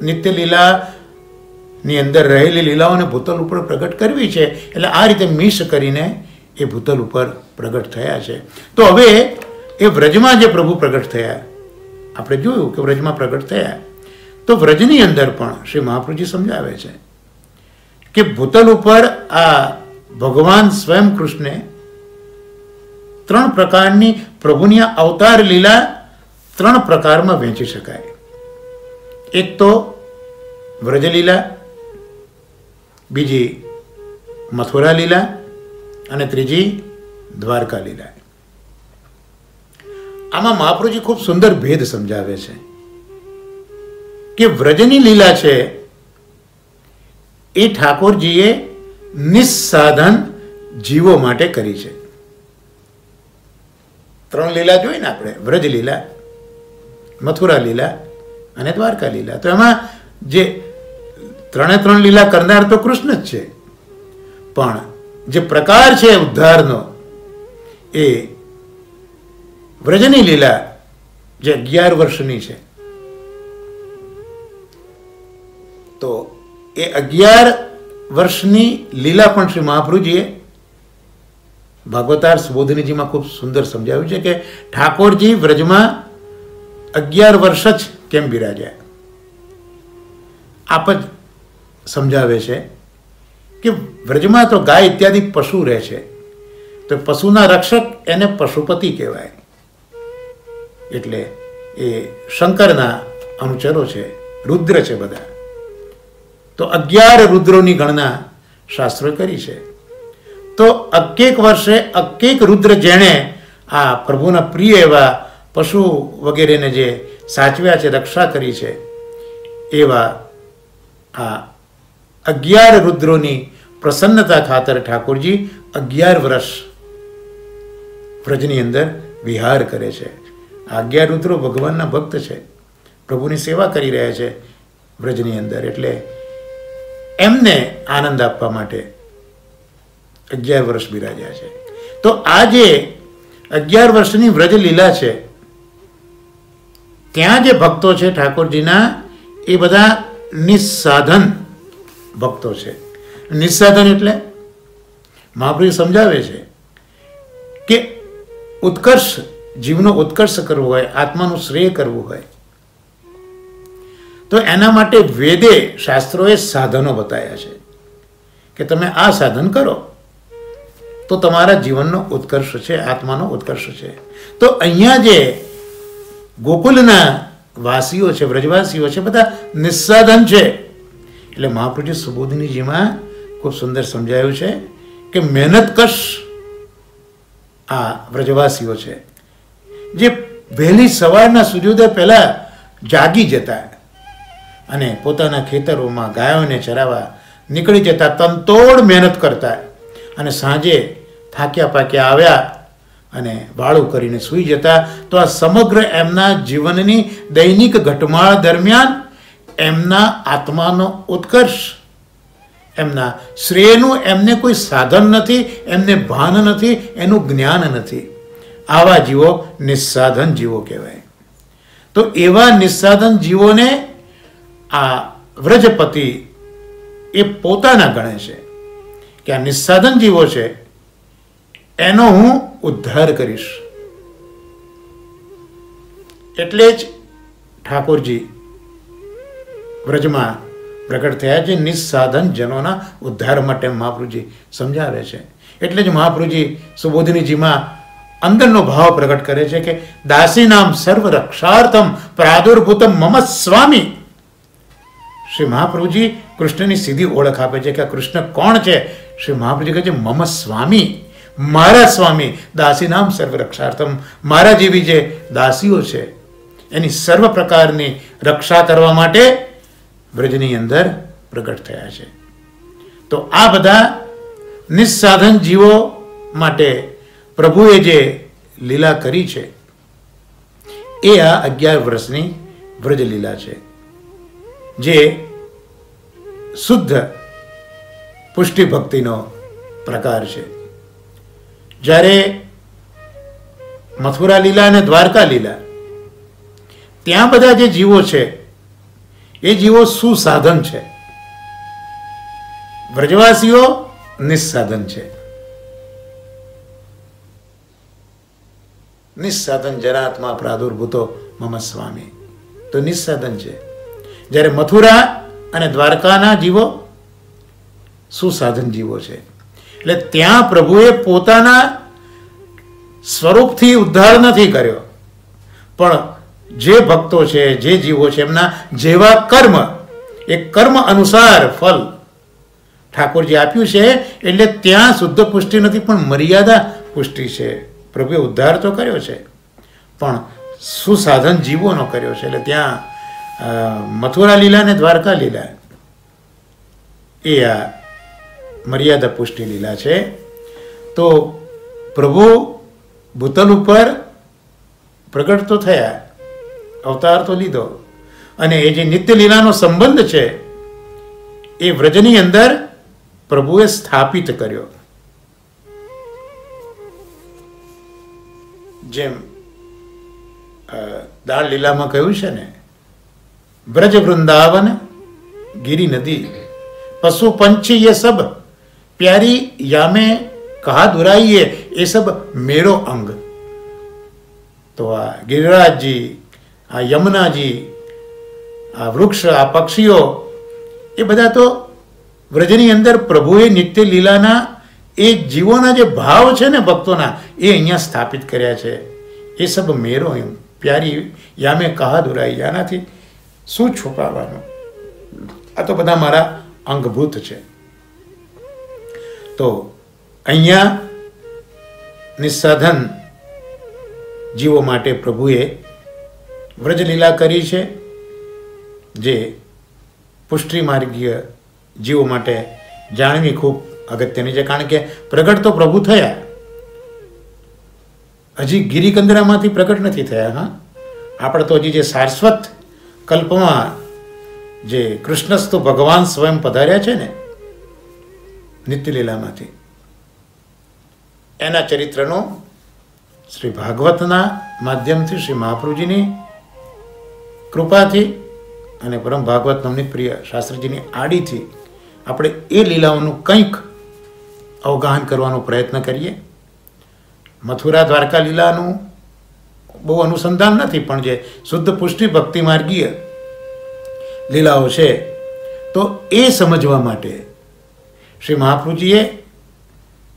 A: નિત્ય લીલાની અંદર રહેલી લીલાઓને ભૂતલ ઉપર પ્રગટ કરવી છે. એટલે આ રીતે મિસ કરીને એ ભૂતલ ઉપર પ્રગટ થયા છે. તો હવે એ વ્રજમાં જે પ્રભુ પ્રગટ થયા, આપણે જોયું કે વ્રજમાં પ્રગટ થયા, તો વ્રજની અંદર પણ શ્રી મહાપ્રભુજી સમજાવે છે કે ભૂતલ ઉપર આ ભગવાન સ્વયં કૃષ્ણે 3 પ્રકારની પ્રભુની અવતાર લીલા 3 પ્રકારમાં વહેંચી શકાય. એક તો વ્રજલીલા, બીજી મથુરા લીલા અને ત્રીજી દ્વારકા લીલા. આમાં મહાપ્રભુજી ખૂબ સુંદર ભેદ સમજાવે છે કે વ્રજની લીલા છે એ ઠાકોરજીએ નિસ્સાધન જીવો માટે કરી છે. 3 લીલા જોઈ ને આપણે, વ્રજ લીલા, મથુરા લીલા અને દ્વારકા લીલા. તો એમાં જે 3 લીલા કરનાર તો કૃષ્ણ જ છે, પણ જે પ્રકાર છે ઉદ્ધારનો એ વ્રજની લીલા જે 11 વર્ષની છે. તો એ 11 વર્ષની લીલા પણ શ્રી મહાપ્રભુજીએ ભાગવતાર સુબોધિનીજીમાં ખૂબ સુંદર સમજાવ્યું છે કે ઠાકોરજી વ્રજમાં 11 વર્ષ જ કેમ બિરાજ્યા. આપ જ સમજાવે છે કે વ્રજમાં તો ગાય ઇત્યાદિ પશુ રહે છે, તો પશુના રક્ષક એને પશુપતિ કહેવાય. એટલે એ શંકરના અનુચરો છે, રુદ્ર છે બધા. તો 11 રુદ્રોની ગણના શાસ્ત્રોએ કરી છે. તો 21 વર્ષે 21 રુદ્ર જેણે આ પ્રભુના પ્રિય એવા પશુ વગેરેને જે સાચવ્યા છે, રક્ષા કરી છે, એવા આ 11 રુદ્રોની પ્રસન્નતા ખાતર ઠાકોરજી 11 વર્ષ વ્રજની અંદર વિહાર કરે છે. આ 11 રુદ્રો ભગવાનના ભક્ત છે, પ્રભુની સેવા કરી રહ્યા છે વ્રજની અંદર. એટલે એમને આનંદ આપવા માટે 11 વર્ષ બિરાજ્યા છે. તો આ જે 11 વર્ષની વ્રજ લીલા છે, ત્યાં જે ભક્તો છે ઠાકોરજીના એ બધા નિસ્સાધન ભક્તો છે. નિસ્સાધન એટલે મહાપ્રભુ સમજાવે છે કે ઉત્કર્ષ, જીવનો ઉત્કર્ષ કરવો હોય, આત્માનું શ્રેય કરવું હોય, તો એના માટે વેદે, શાસ્ત્રોએ સાધનો બતાવ્યા છે કે તમે આ સાધન કરો તો તમારા જીવનનો ઉત્કર્ષ છે, આત્માનો ઉત્કર્ષ છે. તો અહીંયા જે ગોકુલના વાસીઓ છે, વ્રજવાસીઓ છે, બધા નિસ્સાધન છે. એટલે મહાપ્રભુજી સુબોધિનીજીમાં ખૂબ સુંદર સમજાયું છે કે મહેનતકશ આ વ્રજવાસીઓ છે, જે વહેલી સવારના સૂર્યોદય પહેલા જાગી જતા અને પોતાના ખેતરોમાં ગાયોને ચરાવવા નીકળી જતા, તનતોડ મહેનત કરતા અને સાંજે થાક્યા પાક્યા આવ્યા અને વાળું કરીને સૂઈ જતા. તો આ સમગ્ર એમના જીવનની દૈનિક ઘટમાળ દરમિયાન એમના આત્માનો ઉત્કર્ષ, એમના શ્રેયનું એમને કોઈ સાધન નથી, એમને ભાન નથી, એનું જ્ઞાન નથી. આવા જીવો નિસ્સાધન જીવો કહેવાય. તો એવા નિસ્સાધન જીવોને આ વ્રજપતિ એ પોતાના ગણે છે કે આ નિસ્સાધન જીવો છે, એનો હું ઉદ્ધાર કરીશ. એટલે જ ઠાકોરજી વ્રજમાં પ્રગટ થયા છે, નિસ્સાધન જનોના ઉદ્ધાર માટે મહાપ્રભુજી સમજાવે છે. એટલે જ મહાપ્રભુજી સુબોધિનીજીમાં અંદરનો ભાવ પ્રગટ કરે છે કે દાસી નામ સર્વ રક્ષાર્થમ પ્રાદુર્ભૂતમ મમ સ્વામી. શ્રી મહાપ્રભુજી કૃષ્ણની સીધી ઓળખ આપે છે કે આ કૃષ્ણ કોણ છે. શ્રી મહાપ્રભુજી કહે છે મમ સ્વામી, મારા સ્વામી. દાસી નામ સર્વ રક્ષાર્થમ, મારા જેવી જે દાસીઓ છે એની સર્વ પ્રકારની રક્ષા કરવા માટે વ્રજની અંદર પ્રગટ થયા છે. તો આ બધા નિસ્સાધન જીવો માટે પ્રભુએ જે લીલા કરી છે એ આ 11 વર્ષની વ્રજ લીલા છે, જે શુદ્ધ પુષ્ટિ ભક્તિનો પ્રકાર છે. જ્યારે મથુરા લીલા અને દ્વારકા લીલા, ત્યાં બધા જે જીવો છે એ જીવો સુસાધન છે, વ્રજવાસીઓ નિસ્સાધન છે. નિસ્સાધન જરાત્મા પ્રાદુર્ભૂતો મમ સ્વામી, તો નિસ્સાધન છે. જ્યારે મથુરા અને દ્વારકાના જીવો સુસાધન જીવો છે. એટલે ત્યાં પ્રભુએ પોતાના સ્વરૂપથી ઉદ્ધાર નથી કર્યો, પણ જે ભક્તો છે, જે જીવો છે, એમના જેવા કર્મ, એ કર્મ અનુસાર ફલ ઠાકોરજી આપ્યું છે. એટલે ત્યાં શુદ્ધ પુષ્ટિ નથી, પણ મર્યાદા પુષ્ટિ છે. પ્રભુએ ઉદ્ધાર તો કર્યો છે, પણ સુસાધન જીવોનો કર્યો છે. એટલે ત્યાં મથુરા લીલા અને દ્વારકા લીલા એ આ મર્યાદા પુષ્ટિ લીલા છે. તો પ્રભુ ભૂતલ ઉપર પ્રગટ તો થયા, અવતાર તો લીધો, અને એ જે નિત્ય લીલાનો સંબંધ છે એ વ્રજની અંદર પ્રભુએ સ્થાપિત કર્યો. જેમ દાળ લીલામાં કહ્યું છે ને, ब्रज वृंदावन गिरी नदी पशु पंछी ये सब प्यारी यामे कहा दुराइए ये सब मेरो अंग. तो आ गिरिराज जी, आ यमुना जी, आ वृक्ष, आ पक्षीओ, ये बधा तो व्रजनी अंदर प्रभुए नित्य लीलाना એ જીવોના જે ભાવ છે ને ભક્તોના, એ અહીંયા સ્થાપિત કર્યા છે. એ સબ મેરો એમ પ્યારી યામે કહા દુરાઈ, આનાથી શું છુપાવવાનું, આ તો બધા મારા અંગભૂત છે. તો અહીંયા નિસ્સાધન જીવો માટે પ્રભુએ વ્રજલીલા કરી છે, જે પુષ્ટિ માર્ગીય જીવો માટે જાણવી ખૂબ અગત્યની છે. કારણ કે પ્રગટ તો પ્રભુ થયા, હજી ગિરિકંદરામાંથી પ્રગટ નથી થયા. હા, આપણે તો હજી જે શાશ્વત કલ્પમાં જે કૃષ્ણસ્તુ ભગવાન સ્વયં પધાર્યા છે ને નિત્યલીલામાંથી, એના ચરિત્રનો શ્રી ભાગવતના માધ્યમથી, શ્રી મહાપ્રભુજીની કૃપાથી અને પરમ ભાગવત નમની પ્રિય શાસ્ત્રીજીની આડીથી આપણે એ લીલાઓનું કંઈક અવગાહન કરવાનો પ્રયત્ન કરીએ. મથુરા દ્વારકા લીલાનું બહુ અનુસંધાન નથી, પણ જે શુદ્ધ પુષ્ટિ ભક્તિ માર્ગીય લીલાઓ છે, તો એ સમજવા માટે શ્રી મહાપ્રભુજીએ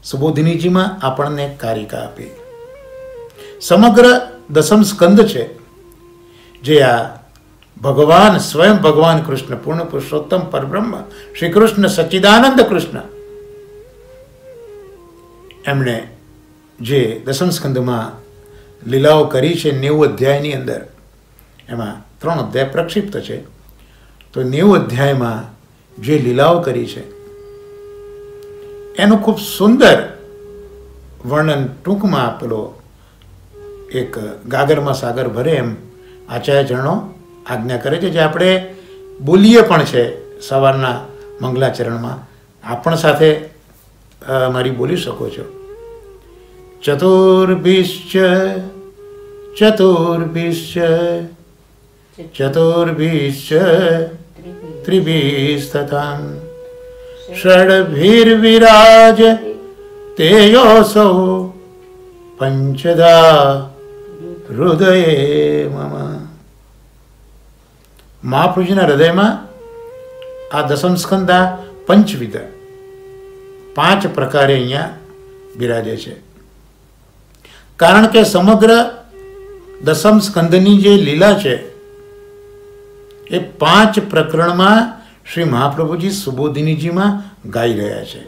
A: સુબોધિનીજીમાં આપણને કારિકા આપી. સમગ્ર દસમ સ્કંદ છે, જે આ ભગવાન સ્વયં ભગવાન કૃષ્ણ, પૂર્ણ પુરુષોત્તમ પરબ્રહ્મ શ્રી કૃષ્ણ સચ્ચિદાનંદ કૃષ્ણ, એમણે જે દસમ સ્કંદમાં લીલાઓ કરી છે 90 અધ્યાયની અંદર, એમાં 3 અધ્યાય પ્રક્ષિપ્ત છે, તો 90 અધ્યાયમાં જે લીલાઓ કરી છે એનું ખૂબ સુંદર વર્ણન ટૂંકમાં આપેલો એક ગાગરમાં સાગર ભરે એમ આચાર્યચરણો આજ્ઞા કરે છે, જે આપણે બોલીએ પણ છે સવારના મંગલાચરણમાં. આપ પણ સાથે મારી બોલી શકો છો. ચતુર્ભિશ્ચ ચતુર્ભિશ્ચ ચતુર્ભિશ્ચ ત્રિભિસ્તથા ષડભિર્વિરાજ તેયોસૌ પંચધા હૃદયે મમ. મહાપ્રભુજીના હૃદયમાં આ દસમ સ્કંદ પંચવિધ 5 પ્રકારે અહીંયા બિરાજે છે. કારણ કે સમગ્ર દસમ સ્કંદની જે લીલા છે એ 5 પ્રકરણમાં શ્રી મહાપ્રભુજી સુબોધિનીજીમાં ગાઈ રહ્યા છે.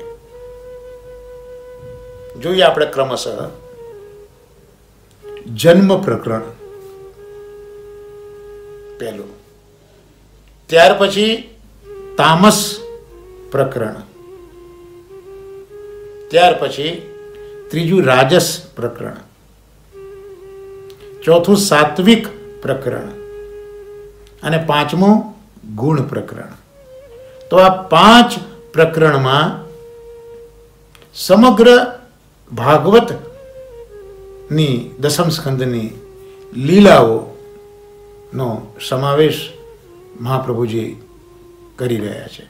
A: જોઈએ આપણે ક્રમશઃ. જન્મ પ્રકરણ પહેલું, ત્યાર પછી તામસ પ્રકરણ, ત્યાર પછી ત્રીજું રાજસ પ્રકરણ, ચોથું સાત્વિક પ્રકરણ અને 5મું ગુણ પ્રકરણ. તો આ 5 પ્રકરણમાં સમગ્ર ભાગવતની દસમ સ્કંદની લીલાઓનો સમાવેશ મહાપ્રભુજી કરી રહ્યા છે.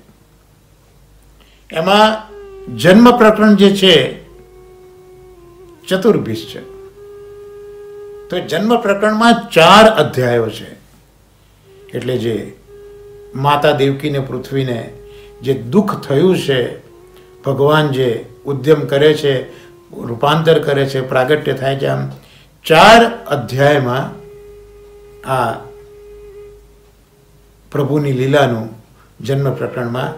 A: એમાં જન્મ પ્રકરણ જે છે ચતુર્ભિશ છે. તો જન્મ પ્રકરણમાં 4 અધ્યાયો છે. એટલે જે માતા દેવકીને પૃથ્વીને જે દુઃખ થયું છે, ભગવાન જે ઉદ્યમ કરે છે, રૂપાંતર કરે છે, પ્રાગટ્ય થાય છે, આમ 4 અધ્યાયમાં આ પ્રભુની લીલાનું જન્મ પ્રકરણમાં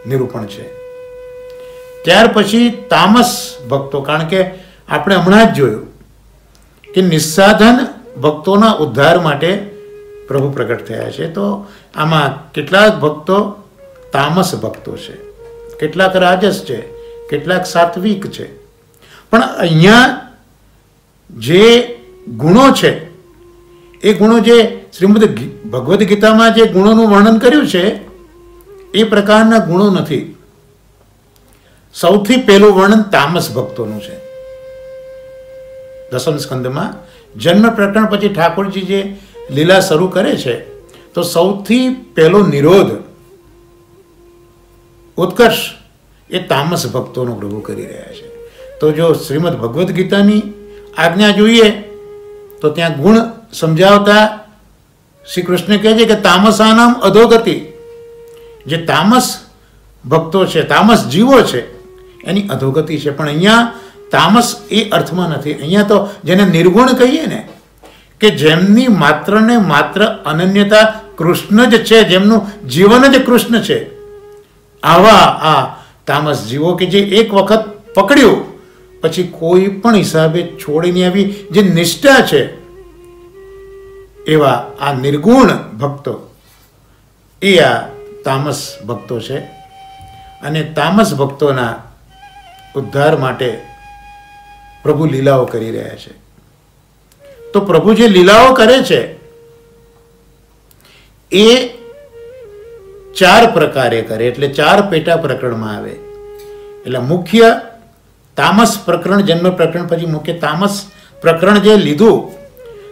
A: નિરૂપણ છે. ત્યાર પછી તામસ ભક્તો, કારણ કે આપણે હમણાં જ જોયું કે નિસ્સાધન ભક્તોના ઉદ્ધાર માટે પ્રભુ પ્રગટ થયા છે. તો આમાં કેટલાક ભક્તો તામસ ભક્તો છે, કેટલાક રાજસ છે, કેટલાક સાત્વિક છે. પણ અહીંયા જે ગુણો છે એ ગુણો જે શ્રીમદ ભગવદ્ ગીતામાં જે ગુણોનું વર્ણન કર્યું છે એ પ્રકારના ગુણો નથી. સૌથી પહેલું વર્ણન તામસ ભક્તોનું છે. દસમ સ્કંદમાં જન્મ પ્રકરણ પછી ઠાકોરજી જે લીલા શરૂ કરે છે તો સૌથી પહેલો નિરોધ ઉત્કર્ષ એ તામસ ભક્તોનો પ્રભુ કરી રહ્યા છે. તો જો શ્રીમદ ભગવદ્ ગીતાની આજ્ઞા જોઈએ તો ત્યાં ગુણ સમજાવતા શ્રી કૃષ્ણ કહે છે કે તામસાનામ અધોગતિ. જે તામસ ભક્તો છે, તામસ જીવો છે, એની અધોગતિ છે. પણ અહીંયા તામસ એ અર્થમાં નથી. અહીંયા તો જેને નિર્ગુણ કહીએ ને, કે જેમની માત્ર ને માત્ર અનન્યતા કૃષ્ણ જ છે, જેમનું જીવન જ કૃષ્ણ છે, આવા આ તામસ જીવો કે જે એક વખત પકડ્યું પછી કોઈ પણ હિસાબે છોડીને આવી જે નિષ્ઠા છે, એવા આ નિર્ગુણ ભક્તો એ આ તામસ ભક્તો છે. અને તામસ ભક્તોના ઉદ્ધાર માટે પ્રભુ લીલાઓ કરી રહ્યા છે. તો પ્રભુ જે લીલાઓ કરે છે એ 4 પ્રકારે કરે, એટલે 4 પેટા પ્રકરણમાં આવે. એટલે મુખ્ય તામસ પ્રકરણ, જન્મ પ્રકરણ પછી મુખ્ય તામસ પ્રકરણ જે લીધું,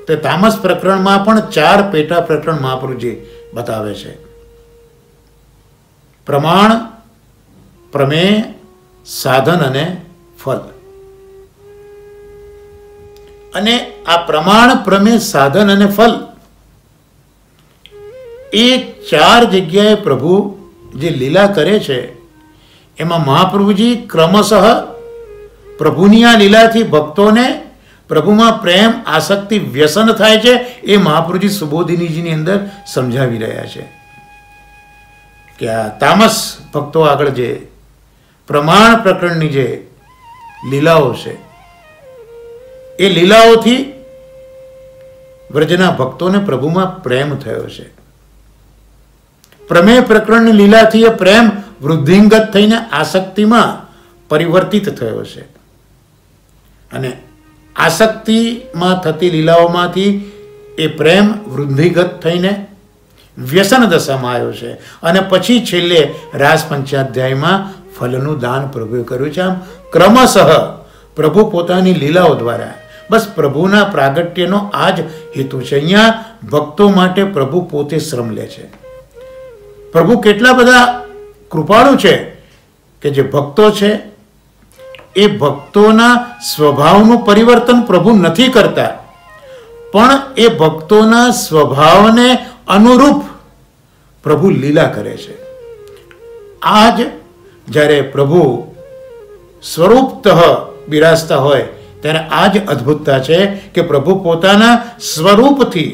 A: તો તામસ પ્રકરણમાં પણ 4 પેટા પ્રકરણ મહાપ્રભુજી બતાવે છે. પ્રમાણ, પ્રમેય, સાધન અને ફલ. અને આ પ્રમાણ, પ્રમેય, સાધન અને ફલ એ 4 જગ્યાએ પ્રભુ જે લીલા કરે છે એમાં મહાપ્રભુજી ક્રમશઃ પ્રભુની આ લીલાથી ભક્તોને પ્રભુમાં પ્રેમ આસક્તિ વ્યસન થાય છે એ મહાપ્રભુજી સુબોધિનીજીની અંદર સમજાવી રહ્યા છે કે આ તામસ ભક્તો આગળ જે પ્રમાણ પ્રકરણની જે લીલાઓ છે એ લીલાઓથી વ્રજના ભક્તોને પ્રભુમાં પ્રેમ થયો છે. પ્રમેય પ્રકરણની લીલાથી એ પ્રેમ વૃદ્ધિંગત થઈને આસક્તિમાં પરિવર્તિત થયો છે અને આસક્તિમાં થતી લીલાઓમાંથી એ પ્રેમ વૃદ્ધિગત થઈને વ્યસન દશામાં આવ્યો છે અને પછી છેલ્લે રાસ પંચાધ્યાયમાં ફલનું દાન પ્રભુએ કર્યું છે. આમ ક્રમશઃ પ્રભુ પોતાની લીલાઓ દ્વારા બસ પ્રભુના પ્રાગટ્યનો આ જ હેતુ છે. અહીંયા ભક્તો માટે પ્રભુ પોતે શ્રમ લે છે. પ્રભુ કેટલા બધા કૃપાળુ છે કે જે ભક્તો છે એ ભક્તોના સ્વભાવનું પરિવર્તન પ્રભુ નથી કરતા, પણ એ ભક્તોના સ્વભાવને અનુરૂપ પ્રભુ લીલા કરે છે. આજ જ્યારે પ્રભુ સ્વરૂપતઃ બિરાજતા હોય ત્યારે આ જ અદ્ભુતતા છે કે પ્રભુ પોતાના સ્વરૂપથી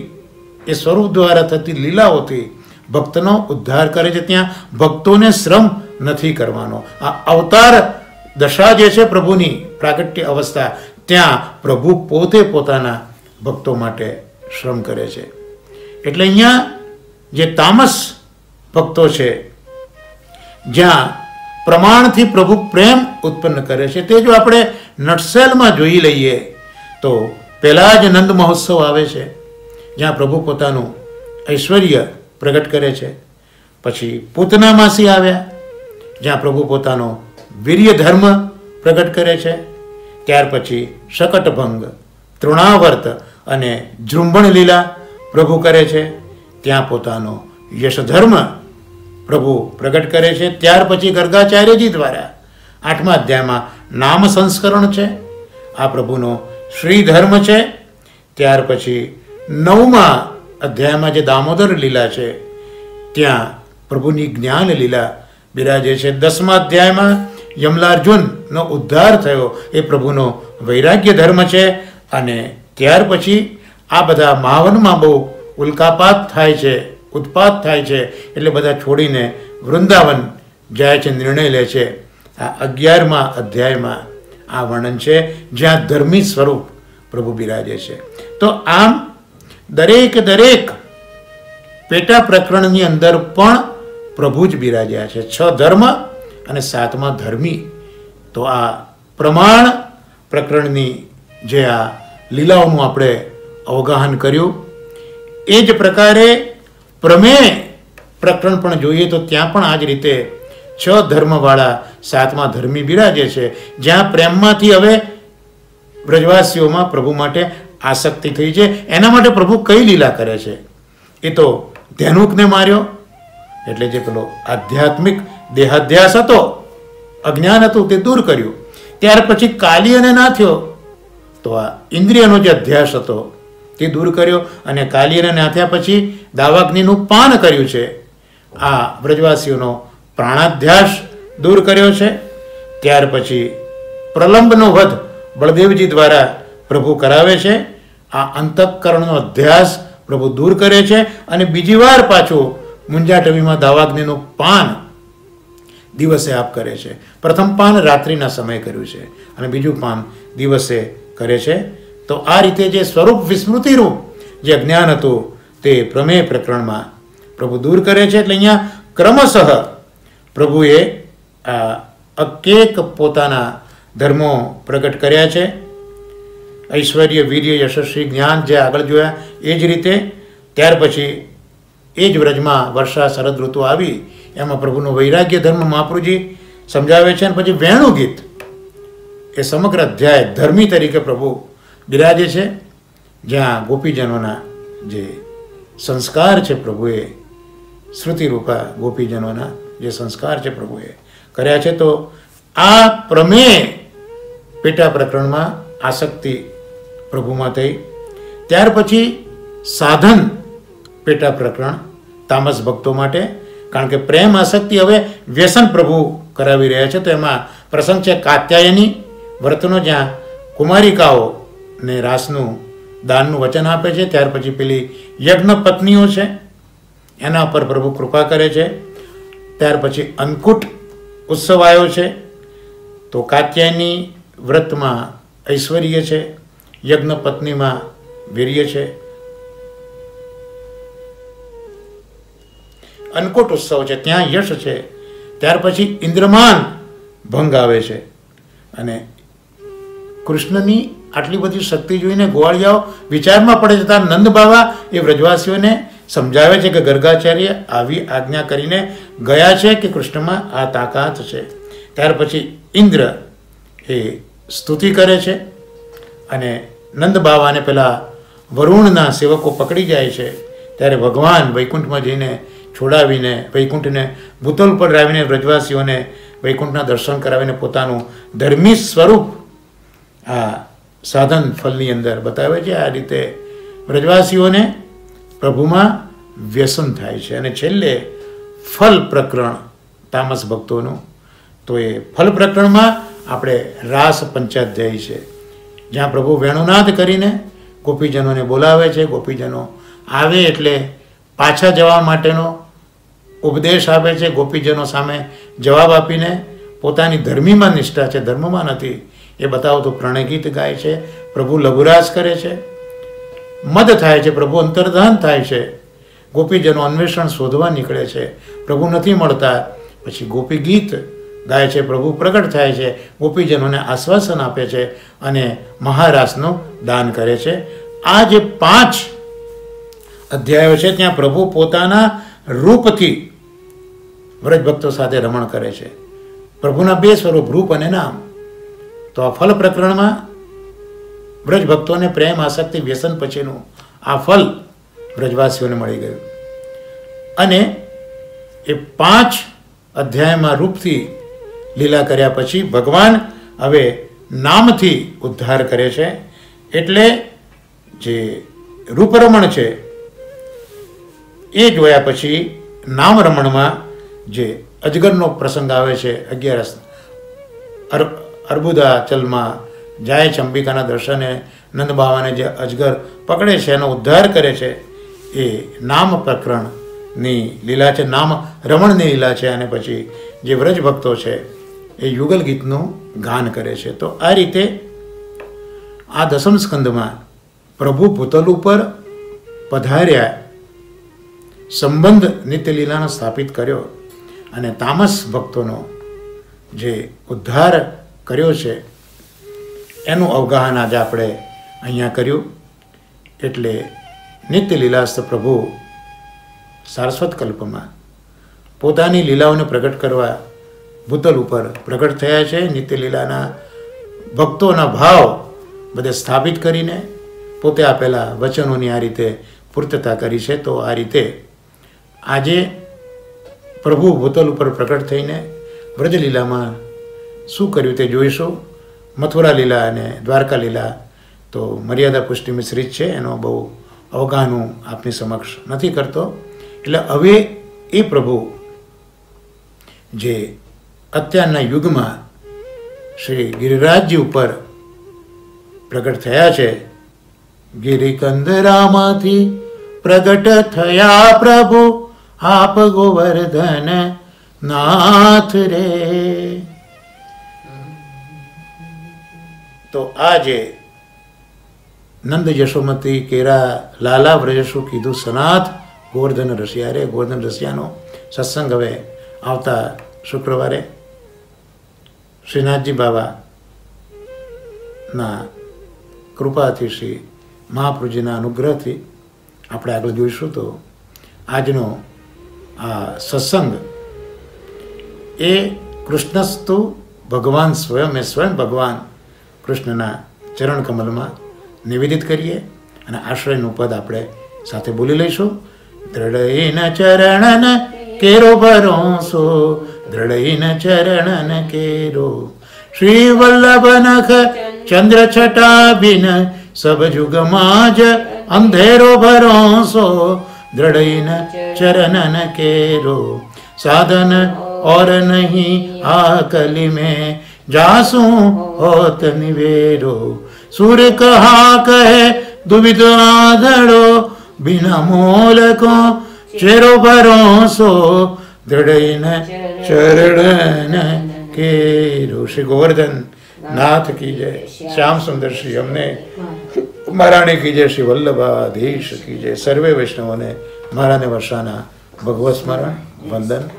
A: એ સ્વરૂપ દ્વારા થતી લીલાઓથી ભક્તનો ઉદ્ધાર કરે છે. ત્યાં ભક્તોને શ્રમ નથી કરવાનો. આ અવતાર દશા જે છે પ્રભુની પ્રાગટ્ય અવસ્થા, ત્યાં પ્રભુ પોતે પોતાના ભક્તો માટે શ્રમ કરે છે. એટલે અહીંયા જે તામસ ભક્તો છે જ્યાં પ્રમાણથી પ્રભુ પ્રેમ ઉત્પન્ન કરે છે, તે જો આપણે નટસેલમાં જોઈ લઈએ તો પહેલા જ નંદ મહોત્સવ આવે છે જ્યાં પ્રભુ પોતાનું ઐશ્વર્ય પ્રગટ કરે છે. પછી પૂતના માસી આવ્યા જ્યાં પ્રભુ પોતાનો વીર્ય ધર્મ પ્રગટ કરે છે. ત્યાર પછી શકટભંગ, તૃણાવર્ત અને જૃંભણ લીલા પ્રભુ કરે છે. ત્યાં પોતાનો યશધર્મ પ્રભુ પ્રગટ કરે છે. ત્યાર પછી ગર્ગાચાર્યજી દ્વારા 8મા અધ્યાયમાં નામ સંસ્કરણ છે, આ પ્રભુનો શ્રી ધર્મ છે. ત્યાર પછી 9મા અધ્યાયમાં જે દામોદર લીલા છે ત્યાં પ્રભુની જ્ઞાન લીલા બિરાજે છે. 10મા અધ્યાયમાં યમલાર્જુનનો ઉદ્ધાર થયો એ પ્રભુનો વૈરાગ્ય ધર્મ છે. અને ત્યાર પછી આ બધા માવનમાં બહુ ઉલ્કાપાત થાય છે, ઉત્પાત થાય છે, એટલે બધા છોડીને વૃંદાવન જાય છે, નિર્ણય લે છે. આ 11મા અધ્યાયમાં આ વર્ણન છે જ્યાં ધર્મી સ્વરૂપ પ્રભુ બિરાજે છે. તો આમ દરેક પેટા પ્રકરણની અંદર પણ પ્રભુ જ બિરાજ્યા છે. 6 ધર્મ અને 7મા ધર્મી. તો આ પ્રમાણ પ્રકરણની જે આ લીલાઓનું આપણે અવગાહન કર્યું, એ જ પ્રકારે પ્રમેય પ્રકરણ પણ જોઈએ તો ત્યાં પણ આ જ રીતે 6 ધર્મવાળા 7મા ધર્મી બિરાજે છે, જ્યાં પ્રેમમાંથી હવે બ્રજવાસીઓમાં પ્રભુ માટે આસક્તિ થઈ છે. એના માટે પ્રભુ કઈ લીલા કરે છે? એ તો ધેનુકને માર્યો, એટલે જે પેલો આધ્યાત્મિક દેહાધ્યાસ હતો, અજ્ઞાન હતું, તે દૂર કર્યું. ત્યાર પછી કાલિયને નાથ્યો, તો આ ઇન્દ્રિયનો જે અધ્યાસ હતો તે દૂર કર્યો. અને કાલિયને નાથ્યા પછી દાવાગ્નિનું પાન કર્યું છે. આ બ્રજવાસીઓનો પ્રાણાધ્યાસ દૂર કર્યો છે. ત્યાર પછી પ્રલંબનો વધ બળદેવજી દ્વારા પ્રભુ કરાવે છે. આ અંતઃકરણનો અધ્યાસ પ્રભુ દૂર કરે છે. અને બીજી વાર પાછું મુંજાટવીમાં દાવાગ્નિનું પાન દિવસે આપ કરે છે. પ્રથમ પાન રાત્રિના સમયે કર્યું છે અને બીજું પાન દિવસે કરે છે. તો આ રીતે જે સ્વરૂપ વિસ્મૃતિરૂપ જે અજ્ઞાન હતું તે પ્રમેય પ્રકરણમાં પ્રભુ દૂર કરે છે. એટલે અહીંયા ક્રમશઃ પ્રભુએ અકેક પોતાના ધર્મો પ્રગટ કર્યા છે. ઐશ્વર્ય, વીર્ય, યશસ્વી, જ્ઞાન જે આગળ જોયા એ જ રીતે. ત્યાર પછી એ જ વ્રજમાં વર્ષા શરદ ઋતુ આવી, એમાં પ્રભુનો વૈરાગ્ય ધર્મ મહાપ્રભુજી સમજાવે છે. અને પછી વેણુ ગીત, એ સમગ્ર અધ્યાય ધર્મી તરીકે પ્રભુ બિરાજે છે, જ્યાં ગોપીજનોના જે સંસ્કાર છે પ્રભુએ, શ્રુતિરૂપા ગોપીજનોના જે સંસ્કાર છે પ્રભુએ કર્યા છે. તો આ પ્રમેય પેટા પ્રકરણમાં આસક્તિ પ્રભુમાં થઈ. ત્યાર પછી સાધન પેટા પ્રકરણ તામસ ભક્તો માટે, કારણ કે પ્રેમ આસક્તિ હવે વ્યસન પ્રભુ કરાવી રહ્યા છે. તો એમાં પ્રસંગ છે કાત્યાયની વ્રતનો, જ્યાં કુમારિકાઓ ને રાસનું દાનનું વચન આપે છે. ત્યાર પછી પેલી યજ્ઞ પત્નીઓ છે એના પર પ્રભુ કૃપા કરે છે. ત્યાર પછી અન્નકૂટ ઉત્સવ આવ્યો છે. તો કાત્યાયની વ્રતમાં ઐશ્વર્ય છે, યજ્ઞ પત્નીમાં વીર્ય છે. અન્નકૂટ ઉત્સવ છે, ત્યાં યશ છે. ત્યાર પછી ઇન્દ્રમાન ભંગ આવે છે. અને કૃષ્ણની આટલી બધી શક્તિ જોઈને ગોવાળિયાઓ વિચારમાં પડે છે. ત્યારે નંદ બાવા એ વ્રજવાસીઓને સમજાવે છે કે ગર્ગાચાર્ય આવી આજ્ઞા કરીને ગયા છે કે કૃષ્ણમાં આ તાકાત છે. ત્યાર પછી ઇન્દ્ર એ સ્તુતિ કરે છે અને નંદ બાવાને પેલા વરુણના સેવકો પકડી જાય છે. ત્યારે ભગવાન વૈકુંઠમાં જઈને છોડાવીને વૈકુંઠને ભૂતલ પર લાવીને વ્રજવાસીઓને વૈકુંઠના દર્શન કરાવીને પોતાનું ધર્મી સ્વરૂપ આ સાધન ફલની અંદર બતાવે છે. આ રીતે વ્રજવાસીઓને પ્રભુમાં વ્યસન થાય છે. અને છેલ્લે ફલ પ્રકરણ તામસ ભક્તોનું, તો એ ફલ પ્રકરણમાં આપણે રાસ પંચાધ્યાયી છે, જ્યાં પ્રભુ વેણુનાદ કરીને ગોપીજનોને બોલાવે છે. ગોપીજનો આવે એટલે પાછા જવા માટેનો ઉપદેશ આપે છે. ગોપીજનો સામે જવાબ આપીને પોતાની ધર્મીમાં નિષ્ઠા છે, ધર્મમાં નથી એ બતાવતું પ્રણય ગીત ગાય છે. પ્રભુ લઘુરાસ કરે છે, મદ થાય છે, પ્રભુ અંતર્ધાન થાય છે. ગોપીજનો અન્વેષણ શોધવા નીકળે છે, પ્રભુ નથી મળતા. પછી ગોપી ગીત ગાય છે, પ્રભુ પ્રગટ થાય છે, ગોપીજનોને આશ્વાસન આપે છે અને મહારાસનું દાન કરે છે. આ જે 5 અધ્યાયો છે ત્યાં પ્રભુ પોતાના રૂપથી વ્રજભક્તો સાથે રમણ કરે છે. પ્રભુના 2 સ્વરૂપ, રૂપ અને નામ. તો આ ફલ પ્રકરણમાં વ્રજભક્તોને પ્રેમ, આસક્તિ, વ્યસન પછીનું આ ફલ વ્રજવાસીઓને મળી ગયું. અને એ 5 અધ્યાયમાં રૂપથી લીલા કર્યા પછી ભગવાન હવે નામથી ઉદ્ધાર કરે છે. એટલે જે રૂપરમણ છે એ જોયા પછી નામ રમણમાં જે અજગરનો પ્રસંગ આવે છે, 11 અર્બુદાચલમાં જાય છે અંબિકાના દર્શને, નંદ બાવાને જે અજગર પકડે છે એનો ઉદ્ધાર કરે છે, એ નામ પ્રકરણની લીલા છે, નામ રમણની લીલા છે. અને પછી જે વ્રજ ભક્તો છે એ યુગલ ગીતનું ગાન કરે છે. તો આ રીતે આ દસમ સ્કંદમાં પ્રભુ ભૂતલ ઉપર પધાર્યા, સંબંધ નિત્યલીલાનો સ્થાપિત કર્યો અને તામસ ભક્તોનો જે ઉદ્ધાર કર્યો છે એનું અવગાહન આજે આપણે અહીંયા કર્યું. એટલે નિત્ય લીલાસ્થ પ્રભુ સારસ્વત કલ્પમાં પોતાની લીલાઓને પ્રગટ કરવા ભૂતલ ઉપર પ્રગટ થયા છે. નિત્ય લીલાના ભક્તોના ભાવ બધે સ્થાપિત કરીને પોતે આપેલા વચનોની આ રીતે પૂર્તતા કરી છે. તો આ રીતે આજે પ્રભુ ભૂતલ ઉપર પ્રગટ થઈને વ્રજલીલામાં શું કર્યું તે જોઈશું. મથુરા લીલા અને દ્વારકા લીલા તો મર્યાદા પુષ્ટિ મિશ્રિત છે, એનો બહુ અવગાહન હું આપની સમક્ષ નથી કરતો. એટલે હવે એ પ્રભુ જે અત્યારના યુગમાં શ્રી ગિરિરાજજી ઉપર પ્રગટ થયા છે, ગિરિકંદરામાંથી પ્રગટ થયા પ્રભુ આપ ગોવર્ધન નાથ રે. તો આજે નંદ યશોમતી કેરા લાલા વ્રજશું કીધું સનાથ ગોવર્ધન રસિયા રે. ગોવર્ધન રસિયાનો સત્સંગ હવે આવતા શુક્રવારે શ્રીનાથજી બાબાના કૃપાથી, શ્રી મહાપ્રભુજીના અનુગ્રહથી આપણે આગળ જોઈશું. તો આજનો આ સત્સંગ એ કૃષ્ણસ્તુ ભગવાન સ્વયં, એ સ્વયં ભગવાન કૃષ્ણના ચરણ કમલમાં નિવેદિત કરીએ અને આશ્રયનું પદ આપણે સાથે બોલી લઈશું. દ્રઢઈન ચરણન કેરો ભરોસો, દ્રઢઈન ચરણન કેરો, શ્રી વલ્લભ નખ ચંદ્ર છટાબિન સબ જુગમાં જ અંધેરો ભરોસો, દ્રઢઈન ચરણન કેરો, સાધન और नहीं आ कली में जासू होत निवेरो, सुर कहा कहे दुविध आधड़ो बिना मोल को चेरो भरोसो दृढ़ न चरण के। श्री गोवर्धन नाथ की जय, श्याम सुंदर श्री हमने महाराणी की जय, श्री वल्लभाधीश की जय। सर्वे वैष्णवों ने महाराणी वर्षाना भगवत स्मरण वंदन।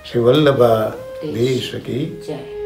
A: श्री वल्लभाधीश की जय।